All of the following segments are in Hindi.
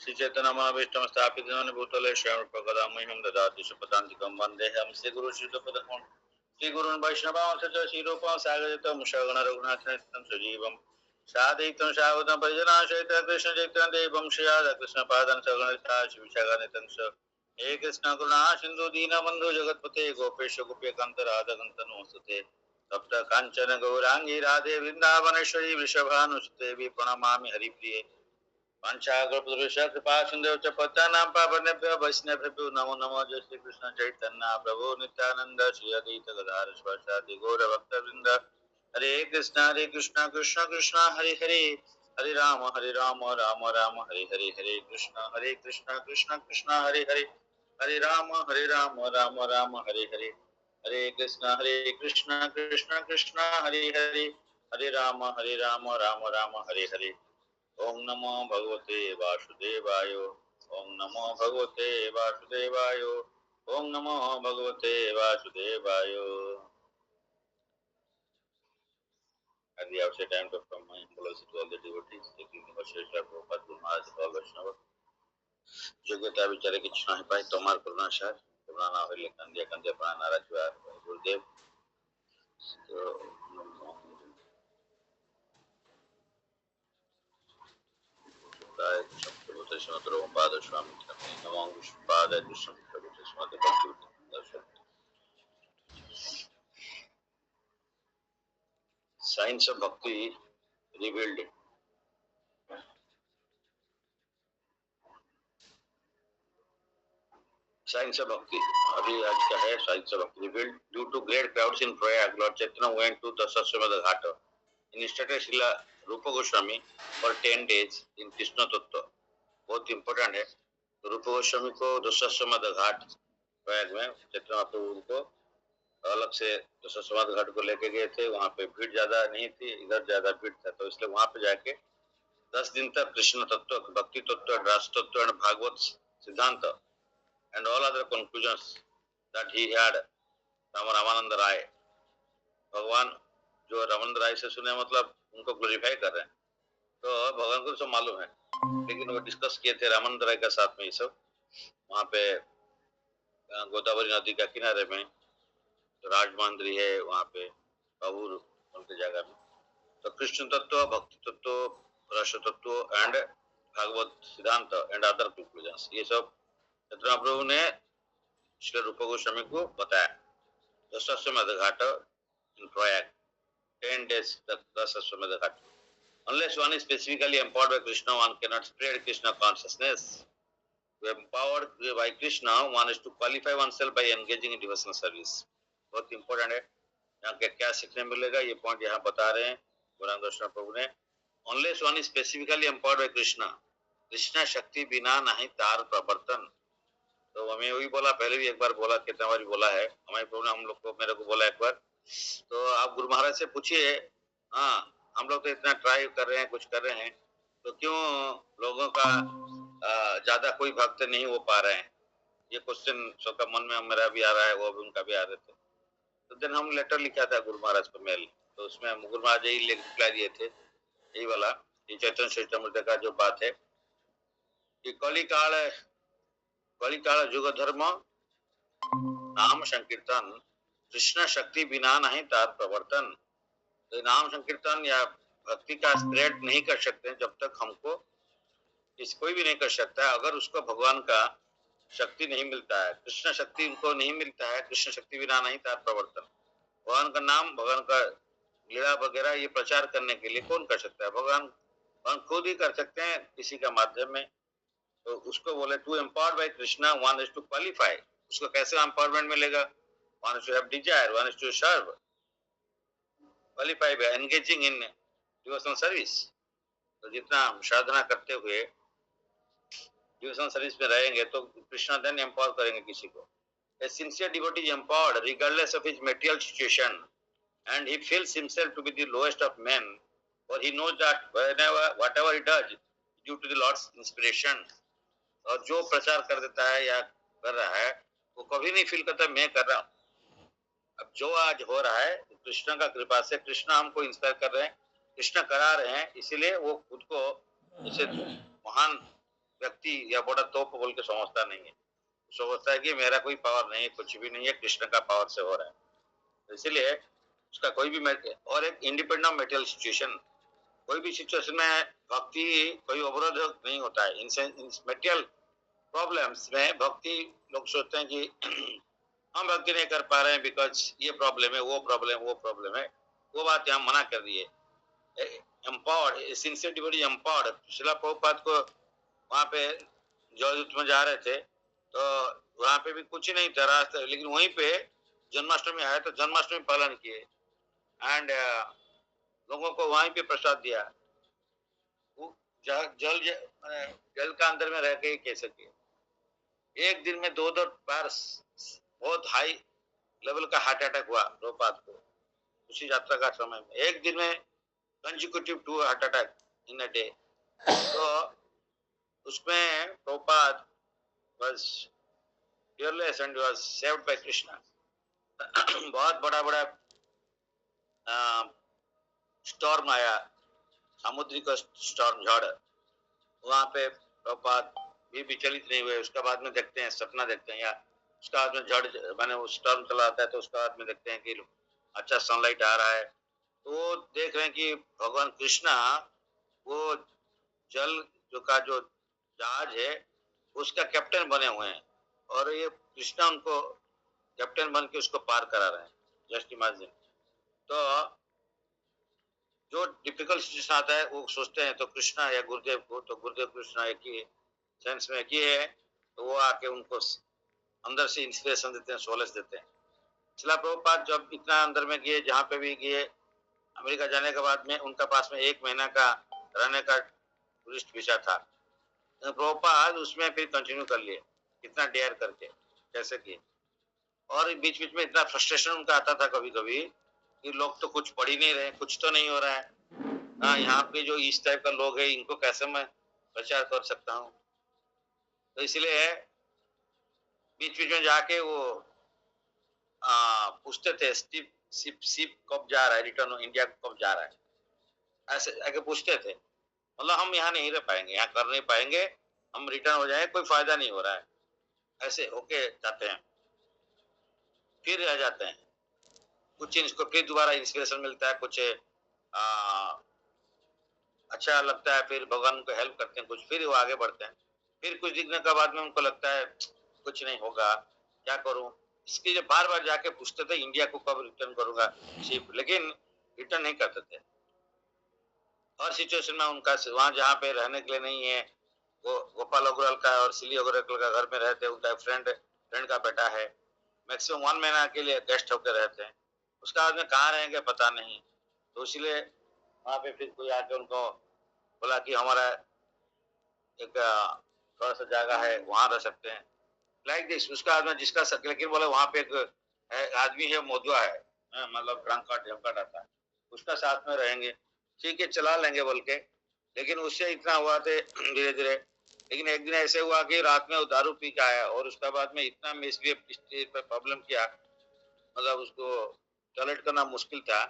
श्री चैतन्य महाविष्णु स्थापित भूतले श्याम प्रकदा मह्यम ददाति सुपदान्तिकं वन्देहं श्री गुरु श्रीपदकं श्री गुरुन् वैष्णवांश्च श्रीरूपं सागरितं शगण रघुनाथं सजीवं सादयितं सावधं परिजनाशयितं कृष्ण चैतन्य देवं श्री राधा कृष्ण पादं सगणिता शिवशागानितं स हे कृष्ण करुणा सिंधु दीनबन्धु जगत्पते गोपेश गोप्यकान्त राधाकान्त नमोस्तुते तप्त काञ्चन गौरांगी राधे वृन्दावनेश्वरी वृषभानुसुते प्रणमामि हरिप्रिये कृपा सिंधु पतानां पावनेभ्यो वैष्णवेभ्यो नमो नमो जय श्री कृष्ण चैतन्य प्रभु नित्यानंद श्री अद्वैत गदाधर शिवासादि गौर भक्तवृंद हरे कृष्ण कृष्ण कृष्ण हरे हरे हरे राम राम हरे हरे कृष्ण कृष्ण हरे हरे राम राम हरे कृष्ण कृष्ण हरे राम राम हरे ओम नमो भगवते वासुदेवाय ओम नमो भगवते वासुदेवाय ओम नमो भगवते वासुदेवाय At the outset, I am to from my humble to all the devotees, taking the Shri Prabhupada Guru Maharaj all Vaishnava. योग्यता विचारे कि छुना है पाए तोमार करुणा शार करुणा ना हो लेकिन दिया कंधे प्राण नाराज हुआ गुरुदेव Science of Bhakti revealed. Science of Bhakti. अभी आज का है Science of Bhakti revealed. Due to great crowds in Prayag, Lord Chaitanya went to the Saswamedha Ghat and instructed Srila Rupa Goswami for 10 days in Krishna Tattva. बहुत इम्पोर्टेंट है. रूप गोस्वामी को दशाश्वमेध घाट प्रयाग में चैतन्य महाप्रभु को अलग से दशाश्वमेध घाट को लेके गए थे. वहाँ पे भीड़ ज्यादा नहीं थी, इधर ज्यादा भीड़ था, तो इसलिए वहाँ पे जाके 10 दिन तक कृष्ण तत्व, भक्ति तत्व, रास तत्व एंड भागवत सिद्धांत and all other conclusions that he had from Ramanand राय. भगवान जो रामानंद राय से सुने मतलब उनको ग्लोरीफाई कर रहे हैं, तो भगवान को सब मालूम है, लेकिन वो डिस्कस किए थे रामानंद राय के साथ में ये सब. वहाँ पे गोदावरी नदी का किनारे में तो राजमंदिर है, वहाँ पे बाबूर उनके जगह में. तो कृष्ण तत्व, भक्ति तत्व, रस तत्व एंड भागवत सिद्धांत एंड अदर कंक्लूजन्स, ये सब चैतन्य प्रभु ने श्री रूप गोस्वामी को बताया. Dashashwamedh Ghat in Prayag, 10 days Dashashwamedh Ghat. Unless one is specifically empowered by Krishna, one cannot spread Krishna consciousness. Empowered by Krishna, one is to qualify oneself by engaging in devotional service. बहुत इंपॉर्टेंट है. यहाँ क्या सीखने मिलेगा, ये पॉइंट यहाँ बता रहे हैं गुरु गोस्वामी प्रभु ने. Unless one is specifically empowered by Krishna, Krishna शक्ति बिना नहीं तार प्रवर्तन. तो हमें वही बोला, पहले भी एक बार बोला, कितना बार बोला है हमारे प्रभु ने हम लोग को, मेरे को बोला एक बार. तो आप गुरु महाराज से पूछिए, हाँ हम लोग तो इतना ट्राई कर रहे हैं, कुछ कर रहे हैं, तो क्यों लोगों का ज्यादा कोई भक्त नहीं हो पा रहे हैं. ये क्वेश्चन सबका मन में मेरा भी आ रहा है, वो भी उनका भी आ रहे थे. तो दिन हम लेटर लिखा था गुरु महाराज को मेल, तो उसमें गुरु महाराज यही रिप्लाई दिए थे, यही वाला ये चैतन्य चरितामृत का जो बात है कि कलिकाल युग धर्म नाम संकीर्तन, कृष्ण शक्ति बिना नहीं तार प्रवर्तन. तो नाम संकीर्तन या भक्ति का स्प्रेड नहीं कर सकते जब तक हमको, कोई भी नहीं कर सकता अगर उसको भगवान का शक्ति नहीं मिलता है, कृष्ण शक्ति उनको नहीं मिलता है. कृष्ण शक्ति बिना नहीं तार प्रवर्तन. भगवान का नाम, भगवान का लीला वगैरह ये प्रचार करने के लिए कौन कर सकता है? भगवान खुद ही कर सकते हैं किसी का माध्यम में. तो उसको बोले to empowered by Krishna, one is to qualify. उसको कैसे एम्पावरमेंट मिलेगा? One is to have desire, one is to serve, qualify by engaging in devotional service. तो जितना साधना करते हुए डिवोशनल सर्विस में रहेंगे तो कृष्णा देन एम्पावर करेंगे किसी को. A sincere devotee is empowered regardless of his material situation, and he feels himself to be the lowest of men, for he knows that whatever he does due to the Lord's inspiration. और जो प्रचार कर देता है या कर रहा है वो कभी नहीं फील करता मैं कर रहा हूँ. अब जो आज हो रहा है कृष्ण का कृपा से, कृष्ण हमको इंस्पायर कर रहे हैं, कृष्ण करा रहे हैं, इसीलिए वो खुद को जैसे महान व्यक्ति या बड़ा तोप बोल के समझता नहीं है, समझता है कि मेरा कोई पावर नहीं है, कुछ भी नहीं है, कृष्ण का पावर से हो रहा है। तो इसीलिए उसका कोई भी और एक इंडिपेंडेंट ऑफ मेटेरियल सिचुएशन, कोई भी सिचुएशन में भक्ति कोई अवरोध नहीं होता है। इन मेटेरियल प्रॉब्लम्स में भक्ति लोग सोचते हैं कि हम भक्ति नहीं कर पा रहे हैं बिकॉज ये प्रॉब्लम है, वो प्रॉब्लम, वो प्रॉब्लम है, वो बात यहाँ मना कर दिए। Empowered, sincere devotee empowered. शिला प्रभुपाद को वहाँ पे जयदूत में जा रहे थे तो वहाँ पे भी कुछ नहीं था रास्ता, लेकिन वहीं पे जन्माष्टमी आया तो जन्माष्टमी पालन किए एंड लोगों को वहीं पे प्रसाद दिया। वो जल जल का अंदर में रह के कैसे किए। एक दिन में दो बार बहुत हाई लेवल का हार्ट अटैक हुआ प्रभुपाद को उसी यात्रा का समय में। एक दिन में consecutive 2 heart attack in a day. तो उसमें Prabhupada was fearless and was saved by Krishna। बहुत बड़ा बड़ा स्टॉर्म आया, सामुद्रिक स्टॉर्म, झड़। वहां पे प्रभुपाद भी विचलित नहीं हुए। उसका बाद में देखते हैं, सपना देखते हैं, या उसका बाद में झड़ माने वो स्टॉर्म चला आता है तो उसका बाद में देखते हैं कि अच्छा सनलाइट आ रहा है तो वो देख रहे हैं कि भगवान कृष्णा वो जल जो का जो जहाज है उसका कैप्टन बने हुए हैं और ये कृष्णा उनको कैप्टन बन के उसको पार करा रहे हैं। Just imagine. तो जो डिफिकल्ट सिचुएशन आता है वो सोचते हैं तो कृष्णा या गुरुदेव को, तो गुरुदेव कृष्णा एक ही सेंस में एक ही है, तो वो आके उनको अंदर से इंस्पिरेशन देते हैं, सोलेस देते हैं। शिला प्रभुपाद जब इतना अंदर में गए, जहाँ पे भी गए, अमेरिका जाने के बाद में उनका पास में 1 महीना का रहने का टूरिस्ट वीजा था। तो प्रभुपाद उसमें फिर कंटिन्यू कर लिए, कितना डेयर करके कैसे किए। और बीच बीच में इतना फ्रस्ट्रेशन उनका आता था कभी कभी कि लोग तो कुछ पढ़ ही नहीं रहे, कुछ तो नहीं हो रहा है। हाँ, यहाँ पे जो इस टाइप का लोग है इनको कैसे मैं प्रचार कर सकता हूँ। तो इसलिए बीच बीच में जाके वो पूछते थे सिप कब जा रहा है, रिटर्न इंडिया कब जा रहा है, ऐसे आके पूछते थे। मतलब हम यहाँ नहीं रह पाएंगे, यहाँ कर नहीं पाएंगे, हम रिटर्न हो जाएंगे, कोई फायदा नहीं हो रहा है, ऐसे होके जाते हैं। फिर रह जाते हैं, कुछ इनको फिर दोबारा इंस्पिरेशन मिलता है, कुछ अच्छा लगता है, फिर भगवान को हेल्प करते हैं कुछ, फिर वो आगे बढ़ते हैं। फिर कुछ दिन के बाद में उनको लगता है कुछ नहीं होगा, क्या करूं। इसके लिए बार बार जाके पूछते थे इंडिया को कब रिटर्न करूंगा शिप, लेकिन रिटर्न नहीं करते थे। हर सिचुएशन में उनका वहां जहाँ पे रहने के लिए नहीं है, वो गोपाल अग्रवाल का और सिली अग्रवाल का घर में रहते हैं, उनका फ्रेंड का बेटा है, मैक्सिमम 1 महीना के लिए गेस्ट होकर रहते हैं। उसका बाद में कहाँ रहेंगे पता नहीं, तो इसलिए वहां पे फिर कोई आके उनको बोला कि हमारा एक थोड़ा सा जगह है वहां रह सकते हैं, लाइक दिस। उसका आदमी जिसका लेकिन बोले वहां पे एक आदमी है, मोदुआ है, मतलब ड्रंक कार्ड झपकाट आता है, उसका साथ में रहेंगे, ठीक है चला लेंगे बोल के। लेकिन उससे इतना हुआ थे धीरे धीरे। लेकिन एक दिन ऐसे हुआ कि रात में वो दारू पी के आया और उसका बाद में इतना मिसबिहेव पर प्रॉब्लम किया, मतलब उसको टॉयलेट करना मुश्किल था,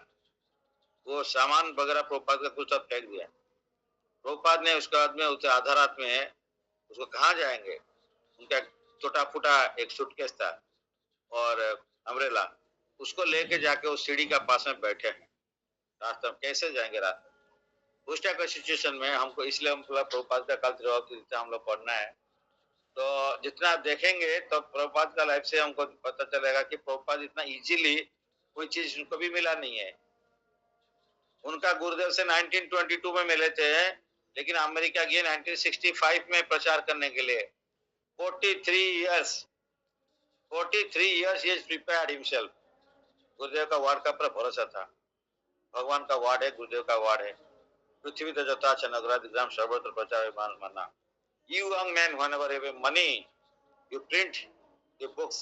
वो सामान वगैरह प्रोपाद का कुछ सब फेंक दिया। प्रोपाद ने उसके बाद में उसे आधा रात में उसको कहाँ जाएंगे, उनका छोटा फूटा एक सूटकेस था और अम्ब्रेला, उसको लेके जाके उस सीढ़ी का पास में बैठे हैं। रास्ते में कैसे जाएंगे रात में, उस टाइप का सिचुएशन में हमको, इसलिए हम प्रभुपाद का कल जवाब हम लोग पढ़ना है। तो जितना आप देखेंगे तो प्रभुपाद का लाइफ से हमको पता चलेगा कि प्रभुपाद इतना इजीली कोई चीज उनको भी मिला नहीं है। उनका गुरुदेव से 1922 में मिले थे, लेकिन अमेरिका गए 1965 में प्रचार करने के लिए। 43 years he has prepared himself। गुरुदेव का वार्ड का पर भरोसा था, भगवान का वार्ड है, गुरुदेव का वार्ड है। पृथ्वी तो जता नगराधि ग्राम सर्वत्र प्रचार माना। You young men, whenever you have money, you print the books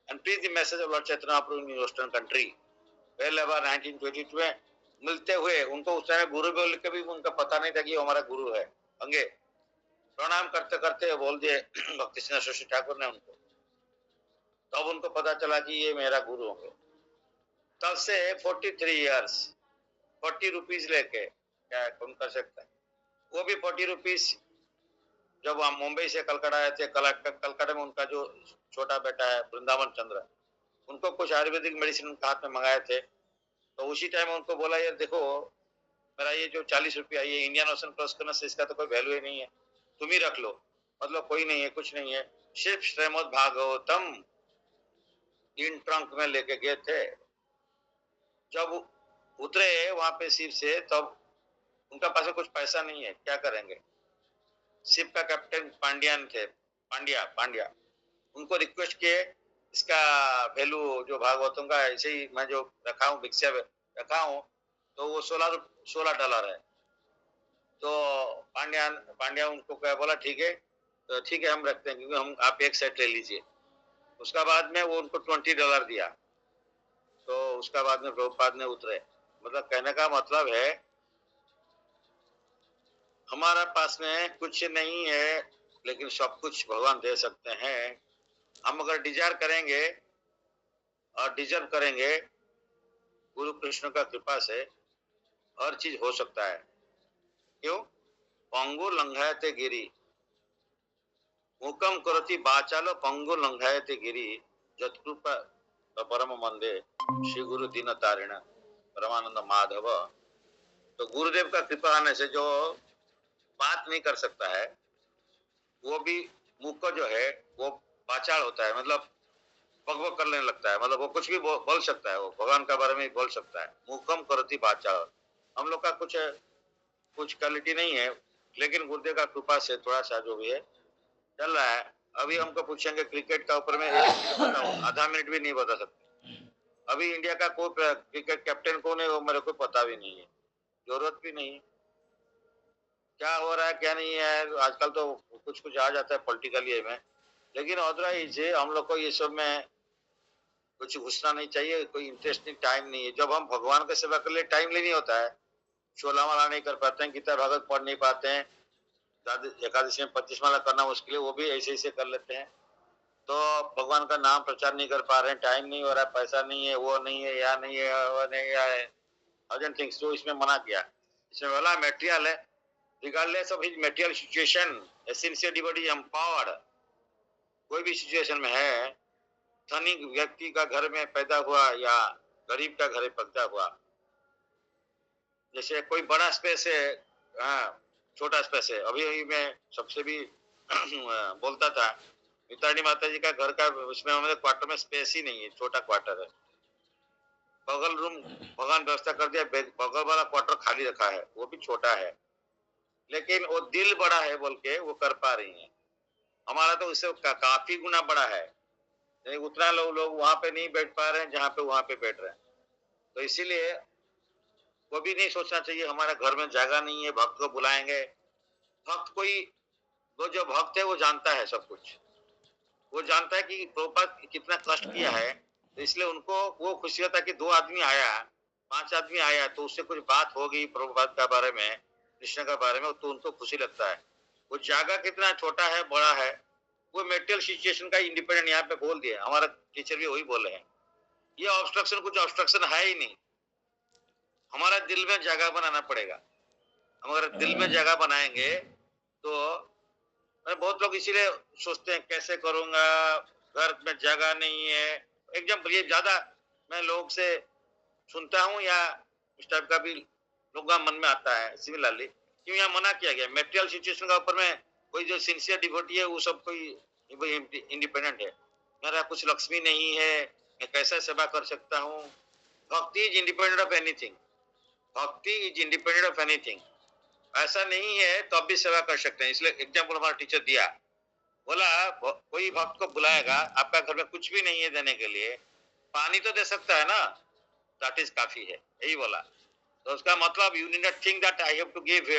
and preach the message of Lord Chaitanya Prabhu in Western country। पहले बार 1922 में मिलते हुए उनको उस समय गुरु बोल के भी उनका पता नहीं था कि हमारा गुरु है। अंगे प्रणाम करते करते बोल दिए भक्ति सिंह शशि ठाकुर ने उनको, तब उनको पता चला कि ये मेरा गुरु होंगे। तब से 43 इयर्स 40 रुपीज लेके क्या कौन कर सकता है। वो भी 40 रुपीज जब हम मुंबई से कलकत्ता आए थे, कलकत्ता में उनका जो छोटा बेटा है वृंदावन चंद्र, उनको कुछ आयुर्वेदिक मेडिसिन उनके हाथ में मंगाए थे। तो उसी टाइम उनको बोला, यार देखो, मेरा ये जो 40 रुपया ये इंडियन ओशन क्रॉस करने से इसका तो कोई वैल्यू ही नहीं है, तुम ही रख लो। मतलब कोई नहीं है, कुछ नहीं है, सिर्फ श्रीमद् भागवतम इन ट्रंक में लेके गए थे। जब उतरे वहां पे शिप से, तब उनका पास में कुछ पैसा नहीं है, क्या करेंगे। शिप का कैप्टन पांड्यान थे, पांड्या पांड्या, उनको रिक्वेस्ट किए, इसका वैल्यू जो भागवतम का ऐसे ही मैं जो रखा हूँ, भिक्षा रखा हूँ, तो वो $16 है। तो पांड्या पांड्या उनको क्या बोला, ठीक है, तो ठीक है हम रखते हैं, क्योंकि हम आप एक सेट ले लीजिए। उसका बाद में वो उनको $20 दिया। तो उसका बाद में प्रभुपाद ने उतरे। मतलब कहने का मतलब है, हमारा पास में कुछ नहीं है, लेकिन सब कुछ भगवान दे सकते हैं। हम अगर डिजायर करेंगे और डिजर्व करेंगे, गुरु कृष्ण का कृपा से हर चीज हो सकता है। क्यों? पंगु लंघायते गिरी, मुकम करोति बाचालो पंगु लंघायते गिरी, जत्कृपा परम मंदे श्री गुरु दीन तारिण परमानंद माधव। तो गुरुदेव का कृपा आने से जो बात नहीं कर सकता है, वो भी मुख जो है वो बाचाल होता है, मतलब बकबक करने लगता है, मतलब वो कुछ भी बोल सकता है, वो भगवान के बारे में बोल सकता है। मुकम करती बाचाल। हम लोग का कुछ क्वालिटी नहीं है, लेकिन गुरुदेव का कृपा से थोड़ा सा जो भी है चल रहा है। अभी हमको पूछेंगे क्रिकेट का ऊपर में आधा मिनट भी नहीं बता सकते। अभी इंडिया का कोई क्रिकेट कैप्टन कौन है वो मेरे को पता भी नहीं है, जरूरत भी नहीं है। क्या हो रहा है क्या नहीं है, आजकल तो कुछ कुछ आ जाता है पॉलिटिकली में, लेकिन अदरवाइज हम लोग को ये सब में कुछ घुसना नहीं चाहिए, कोई इंटरेस्टिंग टाइम नहीं है। जब हम भगवान का सेवा कर लिए टाइम लेनी होता है, शोला माला नहीं कर पाते हैं, गीता भागवत पढ़ नहीं पाते हैं, एकादशी में 25 माला करना मुश्किल है, वो भी ऐसे ऐसे कर लेते हैं। तो भगवान का नाम प्रचार नहीं कर पा रहे हैं, टाइम नहीं हो रहा है, पैसा नहीं है, वो नहीं है, या नहीं है, वो नहीं है, अर्जेंट थिंग्स। तो इसमें मना किया, इसमें बोला मेटेरियल है, regardless of his material situation, A sincere devotee is empowered. कोई भी सिचुएशन में है, धनिक व्यक्ति का घर में पैदा हुआ या गरीब का घर में पैदा हुआ, जैसे कोई बड़ा स्पेस है, हाँ, छोटा स्पेस है। अभी अभी मैं सबसे भी बोलता था, मिताड़ी माता जी का घर का उसमें हमारे क्वार्टर में स्पेस ही नहीं है, छोटा क्वार्टर है। बगल रूम भगवान व्यवस्था कर दिया, बगल वाला क्वार्टर खाली रखा है, वो भी छोटा है, लेकिन वो दिल बड़ा है बोल के वो कर पा रही है। हमारा तो उससे काफी गुना बड़ा है, उतना लोग वहां पे नहीं बैठ पा रहे हैं जहाँ पे वहां पे बैठ रहे हैं। तो इसीलिए वो भी नहीं सोचना चाहिए हमारे घर में जगह नहीं है, भक्त को बुलाएंगे। भक्त कोई, वो जो भक्त है वो जानता है सब कुछ, वो जानता है कि प्रभुपाद कितना कष्ट किया है, तो इसलिए उनको वो खुशी होता है कि 2 आदमी आया, 5 आदमी आया, तो उससे कुछ बात हो गई प्रभुपाद के बारे में, कृष्ण के बारे में, तो उनको खुशी लगता है। वो जगह कितना छोटा है बड़ा है, वो मेटेरियल सिचुएशन का इंडिपेंडेंट यहाँ पे बोल दिया, हमारा टीचर भी वही बोले हैं। ये ऑब्स्ट्रक्शन कुछ ऑब्स्ट्रक्शन है ही नहीं, हमारा दिल में जगह बनाना पड़ेगा। हम अगर दिल में जगह बनाएंगे तो बहुत लोग इसीलिए सोचते हैं कैसे करूंगा, घर में जगह नहीं है। एग्जाम्पल ये ज्यादा मैं लोग से सुनता हूँ, या इस टाइप का भी लोगों का मन में आता है सिमिलरली, क्यों यहाँ मना किया गया मेटेरियल सिचुएशन का ऊपर में। कोई जो सिंसियर डिवोटी है वो सब कोई इंडिपेंडेंट है, मेरा कुछ लक्ष्मी नहीं है, मैं कैसा सेवा कर सकता हूँ। भक्ति इज इंडिपेंडेंट ऑफ एनीथिंग, भक्ति इज इंडिपेंडेंट ऑफ एनीथिंग। ऐसा नहीं है तो अब भी सेवा कर सकते हैं। इसलिए एग्जाम्पल हमारा टीचर दिया, बोला कोई भक्त को बुलाएगा, आपका घर में कुछ भी नहीं है देने के लिए, पानी तो दे सकता है ना, दैट इज काफी है, यही बोला। तो उसका मतलब you need not think that I have to give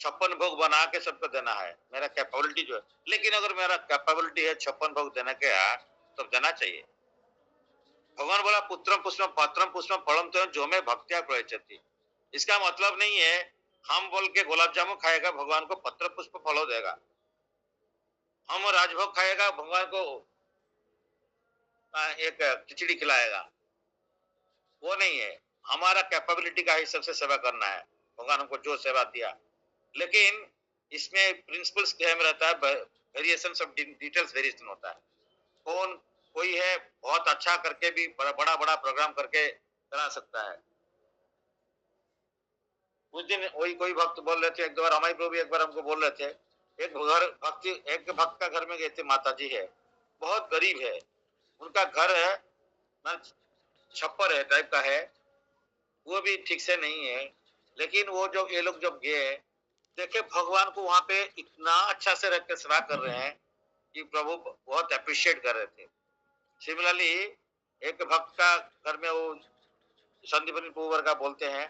56 भोग बना के सबको देना है, मेरा कैपेबिलिटी जो है। लेकिन अगर मेरा कैपेबिलिटी है 56 भोग देने के तो देना चाहिए। भगवान बोला पुत्रम पुष्पम पत्रम पुष्पम फलम तो जो में भक्तिया प्रयच्छति। इसका मतलब नहीं है हम बोल के गुलाब जामुन खाएगा भगवान को पत्र पुष्प फलो देगा, हम राजभोग खाएगा भगवान को एक खिचड़ी खिलाएगा, वो नहीं है। हमारा कैपेबिलिटी का हिसाब से सेवा करना है, भगवान हमको जो सेवा दिया। लेकिन इसमें प्रिंसिपल्स क्या में रहता है, वेरिएशन ऑफ डिटेल्स वेरिएशन होता है। कौन कोई है बहुत अच्छा करके भी बड़ा बड़ा बड़ा प्रोग्राम करके करा सकता है। उस दिन वही कोई भक्त बोल रहे थे, एक दो बार हमारे प्रभु एक बार हमको बोल रहे थे, एक भक्त का घर में गए थे, माता जी है, बहुत गरीब है, उनका घर है ना, छप्पर है टाइप का है, वो भी ठीक से नहीं है। लेकिन वो जो ये लोग जब गए, देखे भगवान को वहां पे इतना अच्छा से रख के सेवा कर रहे हैं कि प्रभु बहुत अप्रिशिएट कर रहे थे। सिमिलरली एक भक्त का घर में वो संदीपन पोवर का बोलते हैं,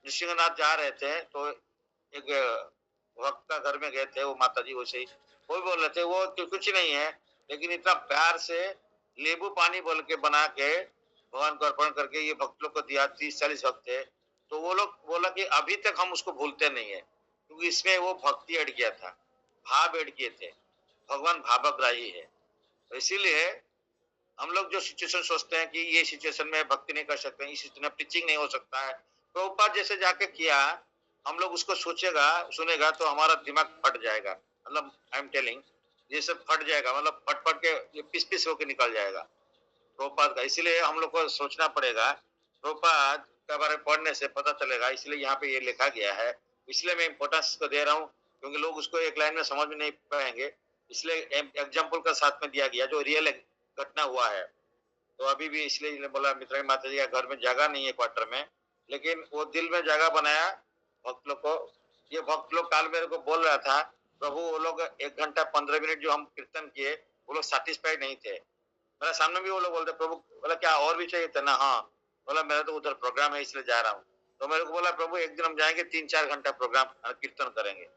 नृसिंहनाथ जा रहे थे तो एक भक्त का घर में गए थे, वो माता जी वैसे ही वो भी बोल रहे थे, वो कुछ नहीं है लेकिन इतना प्यार से नींबू पानी बोल के बना के भगवान को अर्पण करके ये भक्त लोग को दिया। 30-40 भक्त थे, तो वो लोग बोला कि अभी तक हम उसको भूलते नहीं है, क्योंकि इसमें वो भक्ति अड़ गया था, भाव अड़ गए थे, भगवान भावग्राही है। तो इसीलिए हम लोग जो सिचुएशन सोचते हैं कि ये सिचुएशन में भक्ति नहीं कर सकते, इस सिचुएशन में टीचिंग नहीं हो सकता है, प्रभुपाद जैसे जाके किया, हम लोग उसको सोचेगा सुनेगा तो हमारा दिमाग फट जाएगा, मतलब आई एम टेलिंग, ये सब फट जाएगा, मतलब फट फट के ये पीस पीस होके निकल जाएगा प्रभुपाद का। इसीलिए हम लोग को सोचना पड़ेगा, प्रभुपाद के बारे में पढ़ने से पता चलेगा, इसलिए यहाँ पे ये लिखा गया है, इसलिए मैं इम्पोर्टेंस को दे रहा हूँ, क्योंकि लोग उसको एक लाइन में समझ में नहीं पाएंगे, इसलिए एग्जाम्पल का साथ में दिया गया जो रियल घटना हुआ है। तो अभी भी इसलिए बोला, मित्र माता जी का घर में जगह नहीं है क्वार्टर में, लेकिन वो दिल में जगह बनाया भक्त लोग को। ये भक्त लोग काल मेरे को बोल रहा था, प्रभु वो लोग 1 घंटा 15 मिनट जो हम कीर्तन किए, वो लोग सेटिस्फाइड नहीं थे। मेरे सामने भी वो लोग बोलते, प्रभु बोला क्या और भी चाहिए था ना, हाँ बोला मेरा तो उधर प्रोग्राम है इसलिए जा रहा हूँ। तो मेरे को बोला प्रभु एक दिन हम जाएंगे 3-4 घंटा प्रोग्राम कीर्तन करेंगे।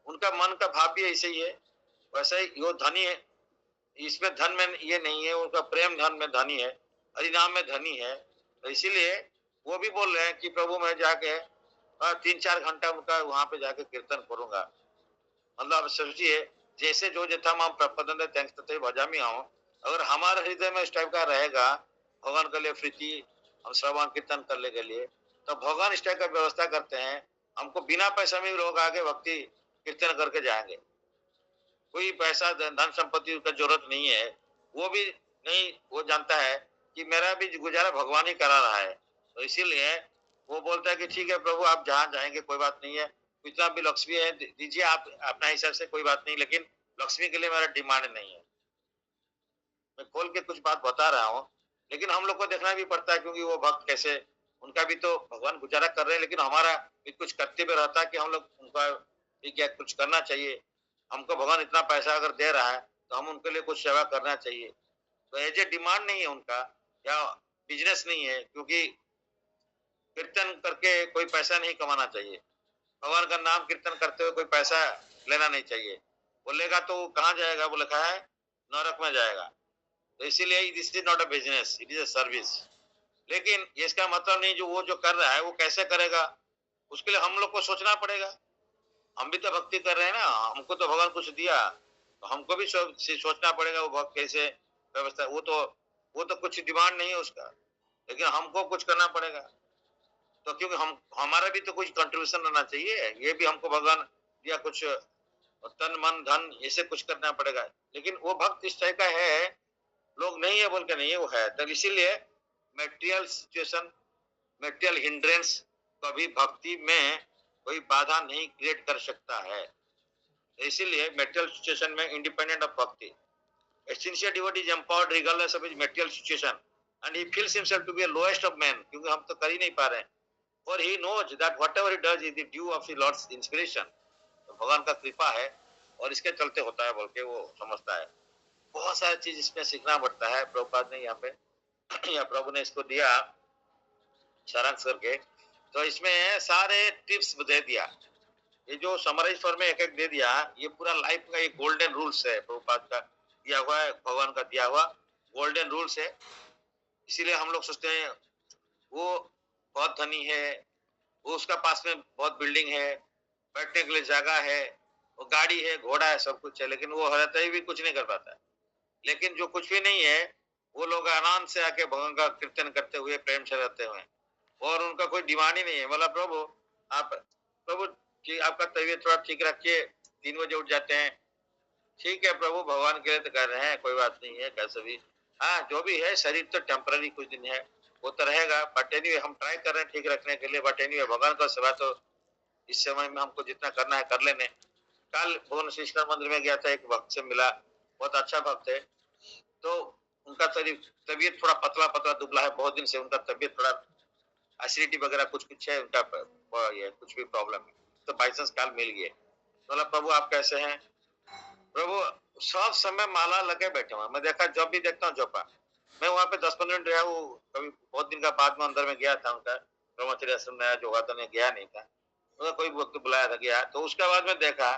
उनका मन का भाव भी ऐसे ही है, वैसे ही वो धनी है, इसमें धन में ये नहीं है, उनका प्रेम धन में धनी है, हरिनाम में धनी है। तो इसीलिए वो भी बोल रहे हैं कि प्रभु मैं जाके 3-4 घंटा उनका वहां पे जाके कीर्तन करूंगा। मतलब सोचिए, जैसे जो जथा हम प्रपदन तथे भजामी आओ, अगर हमारे हृदय में इस टाइप का रहेगा भगवान के लिए प्रीति, हम श्रवण कीर्तन करने के लिए, तो भगवान इस टाइप का व्यवस्था करते हैं, हमको बिना पैसा में लोग आगे भक्ति कीर्तन करके जाएंगे। कोई पैसा धन संपत्ति का जरूरत नहीं है, वो भी नहीं, वो जानता है कि मेरा भी गुजारा भगवान ही करा रहा है। तो इसीलिए वो बोलता है कि ठीक है प्रभु आप जहाँ जाएंगे कोई बात नहीं है, इतना भी लक्ष्मी है दीजिए आप अपना हिसाब से, कोई बात नहीं, लेकिन लक्ष्मी के लिए मेरा डिमांड नहीं है। मैं खोल के कुछ बात बता रहा हूँ, लेकिन हम लोग को देखना भी पड़ता है, क्योंकि वो भक्त कैसे, उनका भी तो भगवान गुजारा कर रहे हैं, लेकिन हमारा भी कुछ कर्तव्य रहता है कि हम लोग उनका भी क्या कुछ करना चाहिए। हमको भगवान इतना पैसा अगर दे रहा है तो हम उनके लिए कुछ सेवा करना चाहिए। तो एज ए डिमांड नहीं है उनका, या बिजनेस नहीं है, क्योंकि कीर्तन करके कोई पैसा नहीं कमाना चाहिए, भगवान का नाम कीर्तन करते हुए कोई पैसा लेना नहीं चाहिए। वो लेगा तो कहाँ जाएगा, वो लिखा है नरक में जाएगा। तो इसीलिए this is not a business, it is a service. लेकिन इसका मतलब नहीं जो वो जो कर रहा है वो कैसे करेगा, उसके लिए हम लोग को सोचना पड़ेगा। हम भी तो भक्ति कर रहे हैं ना, हमको तो भगवान कुछ दिया, तो हमको भी सोचना पड़ेगा वो भक्त कैसे व्यवस्था। वो तो कुछ डिमांड नहीं है उसका, लेकिन हमको कुछ करना पड़ेगा। तो क्योंकि हम हमारा भी तो कुछ कंट्रीब्यूशन रहना चाहिए, ये भी हमको भगवान दिया कुछ तन मन धन, ऐसे कुछ करना पड़ेगा। लेकिन वो भक्त इस टाइप का है, लोग नहीं है बोल के नहीं है, वो है। तो इसीलिए मेटेरियल सिचुएशन, मेटेरियल हिंड्रेंस कभी भक्ति में कोई बाधा नहीं क्रिएट कर सकता है। इसीलिए मेटेरियल सिचुएशन में इंडिपेंडेंट ऑफ भक्ति, a sincere devotee is empowered regardless of his material situation and he feels himself to be a lowest of men, क्योंकि हम तो कर ही नहीं पा रहे हैं, और he knows that whatever he does is the due of the Lord's inspiration, तो भगवान का कृपा है और इसके चलते होता है बोल के वो समझता है। बहुत सारी चीज इसमें सीखना पड़ता है। प्रभुपाद ने यहाँ पे या प्रभु ने इसको दिया सारांश करके, तो इसमें सारे टिप्स दे दिया, ये जो समराइज फॉर्म में एक एक दे दिया, ये पूरा लाइफ का एक गोल्डन रूल्स है, प्रभुपाद का दिया हुआ है, भगवान का दिया हुआ गोल्डन रूल्स है। इसीलिए हम लोग सोचते हैं वो बहुत धनी है, वो उसका पास में बहुत बिल्डिंग है, बैठने के लिए जगह है, वो गाड़ी है, घोड़ा है, सब कुछ है, लेकिन वो रहता ही भी कुछ नहीं कर पाता है। लेकिन जो कुछ भी नहीं है, वो लोग आनंद से आके भगवान का कीर्तन करते हुए प्रेम से रहते हुए, और उनका कोई डिमांड ही नहीं है। बोला प्रभु आप, प्रभु कि आपका तबीयत थोड़ा ठीक रखिए, 3 बजे उठ जाते हैं। ठीक है प्रभु, भगवान के लिए तो कर रहे हैं, कोई बात नहीं है कैसे भी। हाँ, जो भी है शरीर तो टेम्पररी कुछ दिन है, वो तो रहेगा। बट एनीवे हम ट्राई कर रहे हैं ठीक रखने के लिए। बट एनीवे भगवान का सेवा तो इस समय में हमको जितना करना है कर लेने। कल भुवनेश्वर कृष्ण मंदिर में गया था, एक भक्त से मिला, बहुत अच्छा भक्त है। तो उनका तबीयत थोड़ा पतला पतला दुबला है, बहुत दिन से उनका तबीयत थोड़ा एसिडिटी वगैरह कुछ कुछ है उनका, ये कुछ भी प्रॉब्लम है। तो बाई चांस काल मिल गए। बोला प्रभु आप कैसे हैं? प्रभु सब समय माला लगे बैठे हुए। मैं देखा, जब भी देखता हूँ जपा। मैं वहाँ पे 10-15 मिनट रहा हूँ। कभी बहुत दिन का बाद में अंदर में गया था, उनका ब्रह्मचर्य आश्रम में जो हुआ था, मैं गया नहीं था। उन्होंने कोई वक्त बुलाया था, गया। तो उसके बाद में देखा,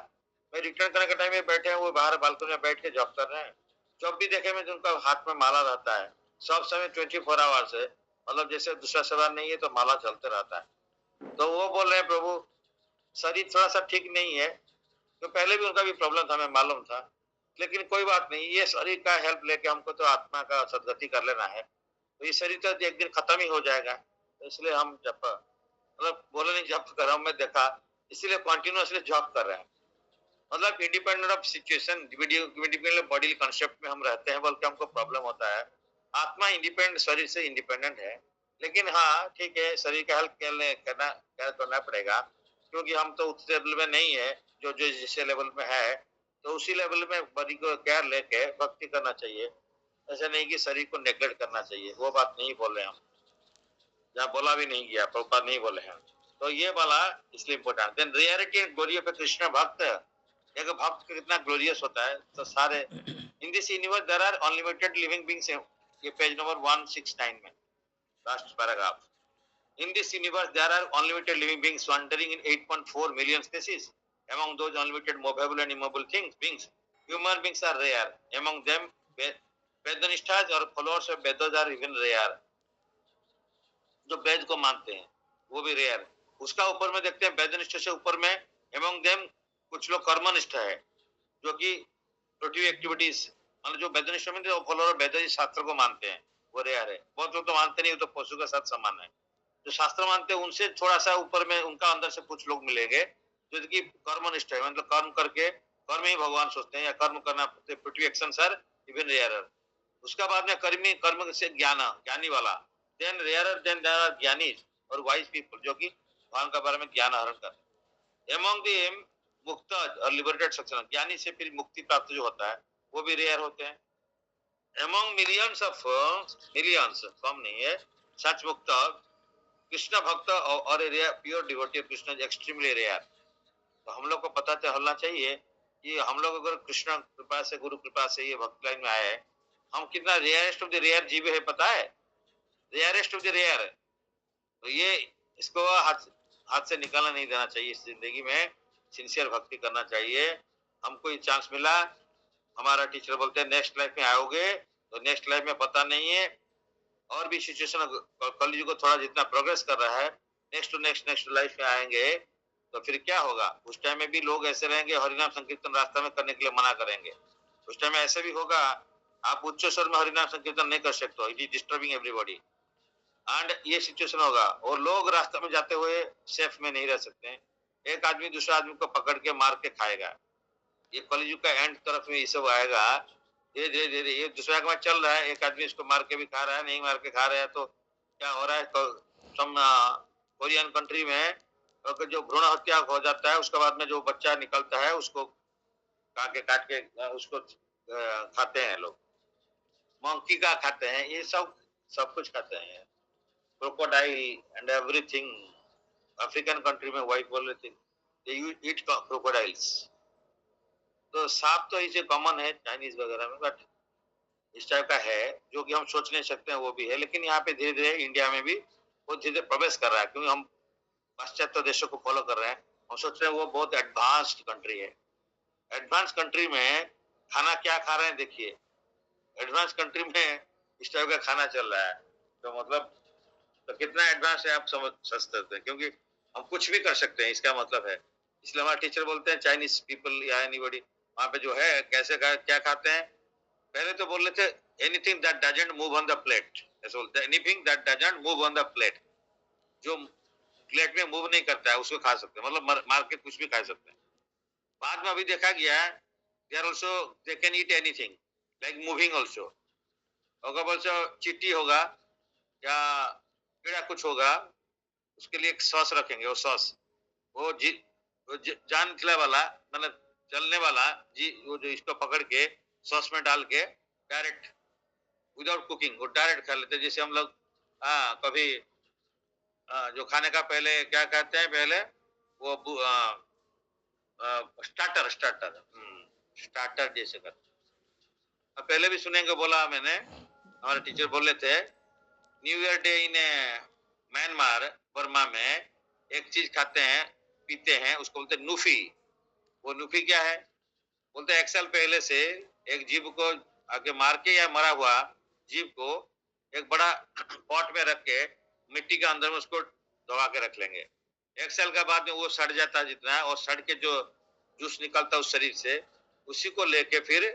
मैं रिटर्न करने के टाइम में बैठे हैं, वो बाहर बालकनी में बैठ के जॉब कर रहे हैं। जब भी देखे मैं, उनका हाथ में माला रहता है सब समय 24 आवर्स है। मतलब जैसे दूसरा सवाल नहीं है तो माला चलते रहता है। तो वो बोल रहे हैं प्रभु शरीर थोड़ा सा ठीक नहीं है, तो पहले भी उनका भी प्रॉब्लम था, हमें मालूम था। लेकिन कोई बात नहीं, ये शरीर का हेल्प लेके हमको तो आत्मा का सदगति कर लेना है। तो ये शरीर तो एक दिन खत्म ही हो जाएगा, तो इसलिए हम जप, मतलब बोले नहीं जप कर रहा हूं मैं, देखा इसीलिए कंटिन्यूअसली जॉब कर रहे हैं। मतलब independent of situation, independent body concept में हम रहते हैं, बल्कि हमको प्रॉब्लम होता है। आत्मा इंडिपेंडेंट, शरीर से इंडिपेंडेंट है। लेकिन हाँ ठीक है, शरीर का हेल्प करना पड़ेगा, क्योंकि हम तो उस लेवल में नहीं है जो जो जिस लेवल में है। तो उसी लेवल में बॉडी को केयर लेके भक्ति करना चाहिए। ऐसा नहीं कि शरीर को नेग्लेक्ट करना चाहिए, वो बात नहीं बोल रहे हम, जहाँ बोला भी नहीं गया, प्रभुपाद नहीं बोले हैं। तो ये वाला इसलिए important. Then reality and glory of a Krishna bhakt, एक भक्त कितना ग्लोरियस होता है। तो सारे in this universe there are unlimited living beings, ये पेज नंबर 169 में last paragraph. In this universe, there are unlimited living beings wandering in 8.4 million species. Among those unlimited movable and immovable beings, human beings are rare. Among them, Vedantishas or followers of Vedas are even rare. जो वेद को मानते हैं वो भी रेयर। उसका ऊपर में देखते हैं वेदनिष्ठ से ऊपर में among them कुछ लोग कर्मनिष्ठ है, जो कि प्रोटिव एक्टिविटीज, मतलब जो वेदनिष्ठ में फॉलोअर वेद शास्त्र को मानते हैं, वो रेयर है। बहुत लोग तो मानते नहीं, तो पशु के साथ समान है। जो शास्त्र मानते हैं उनसे थोड़ा सा ऊपर में उनका अंदर से कुछ लोग मिलेंगे जो कि कर्मनिष्ठ है, मतलब कर्म करके कर्म ही भगवान सोचते हैं, या कर्म करना पृथ्वी एक्शन सर इवन रेयरर। उसका बाद में कर्म से ज्ञानी वाला, then rarer, then there are ज्ञानी और वाइज पीपल, जो कि भगवान का बारे में ज्ञान हरण करते हैं। अमंग देम मुक्त और लिबरेटेड सेक्शन, ज्ञानी से फिर मुक्ति प्राप्त जो होता है वो भी रेयर होते हैं। अमंग मिलियंस ऑफ मिलियंस, कम नहीं है, सच मुक्त कृष्ण भक्त और pure devotee Krishna is extremely rare. तो हम लोग को पता चलना चाहिए कि हम लोग अगर कृष्ण कृपा से, गुरु कृपा से ये भक्त लाइन में आए, हम कितना रेयरेस्ट ऑफ द रेयर जीव है, पता है, रेयरेस्ट ऑफ द रेयर। तो ये इसको हाथ से निकालना नहीं देना चाहिए। इस जिंदगी में सिंसियर भक्ति करना चाहिए। हमको ये चांस मिला, हमारा टीचर बोलते हैं नेक्स्ट लाइफ में आओगे, तो नेक्स्ट लाइफ में पता नहीं है, और भी सिचुएशन कलयुग को थोड़ा जितना प्रोग्रेस कर रहा है, नेक्स्ट लाइफ में आएंगे तो फिर क्या होगा। उस टाइम में भी लोग ऐसे रहेंगे, हरिनाम संकीर्तन रास्ता में करने के लिए मना करेंगे। उस टाइम में ऐसे भी होगा, आप उच्च स्वर में हरिनाम संकीर्तन नहीं कर सकते हो, it is disturbing everybody. And ये सिचुएशन होगा, और लोग रास्ते में जाते हुए सेफ में नहीं रह सकते हैं। एक आदमी दूसरा आदमी को पकड़ के मार के खाएगा। ये कलयुग का एंड तरफ में ये सब आएगा। धीरे धीरे धीरे ये दूसरा का चल रहा है, एक आदमी इसको मार के भी खा रहा है, नहीं मार के खा रहा है। तो क्या हो रहा है, कोरियन कंट्री में जो भ्रूण हत्या हो जाता है, उसके बाद में जो बच्चा निकलता है उसको काट के उसको खाते हैं लोग, मंकी का खाते हैं, ये सब कुछ खाते हैं, crocodile and everything. African country में वाइट बोल रहे थे, दे ईट क्रोकोडाइल्स। तो सांप तो इसे कॉमन है चाइनीज वगैरह में, बट इस टाइप का है जो कि हम सोच नहीं सकते हैं, वो भी है। लेकिन यहाँ पे धीरे धीरे इंडिया में भी वो धीरे धीरे प्रवेश कर रहा है, क्योंकि हम पाश्चात्य देशों को फॉलो कर रहे हैं। हम सोच रहे हैं वो बहुत एडवांस्ड कंट्री है। एडवांस कंट्री में खाना क्या खा रहे हैं देखिए, एडवांस कंट्री में इस टाइप का खाना चल रहा है। तो मतलब तो कितना एडवांस है आप समझ सकते हैं, क्योंकि हम कुछ भी कर सकते हैं, इसका मतलब है। इसलिए हमारे टीचर बोलते हैं चाइनीज पीपल या एनीबॉडी वहाँ पे जो है कैसे क्या खाते हैं। पहले तो बोल रहे थे anything that doesn't move on the plate, ऐसे बोलते हैं, anything that doesn't move on the plate, जो प्लेट में मूव नहीं करता है उसको खा सकते हैं, मतलब मार के कुछ भी खा सकते हैं। बाद में अभी देखा गया they are also they can eat anything like moving also. अगर बोलो चींटी होगा या कीड़ा कुछ होगा, उसके लिए एक सॉस रखेंगे, वो सॉस वो जान निकला वाला मतलब चलने वाला जी, वो जो इसको पकड़ के सॉस में डाल के डायरेक्ट विदाउट कुकिंग वो डायरेक्ट खा लेते हैं। जैसे हम लोग कभी जो खाने का पहले क्या कहते हैं, पहले वो स्टार्टर स्टार्टर स्टार्टर जैसे करते। अब पहले भी सुनेंगे, बोला मैंने, हमारे टीचर बोले थे new year day in Myanmar Burma में एक चीज खाते हैं पीते हैं, उसको बोलते हैं नूफी। वो नूफी क्या है, बोलते हैं 1 साल पहले से एक जीव को आगे मार के या मरा हुआ जीव को एक बड़ा पॉट में रख के मिट्टी के अंदर में उसको दबा के रख लेंगे। 1 साल के बाद में वो सड़ जाता है जितना, और सड़ के जो जूस निकलता है उस शरीर से, उसी को लेके फिर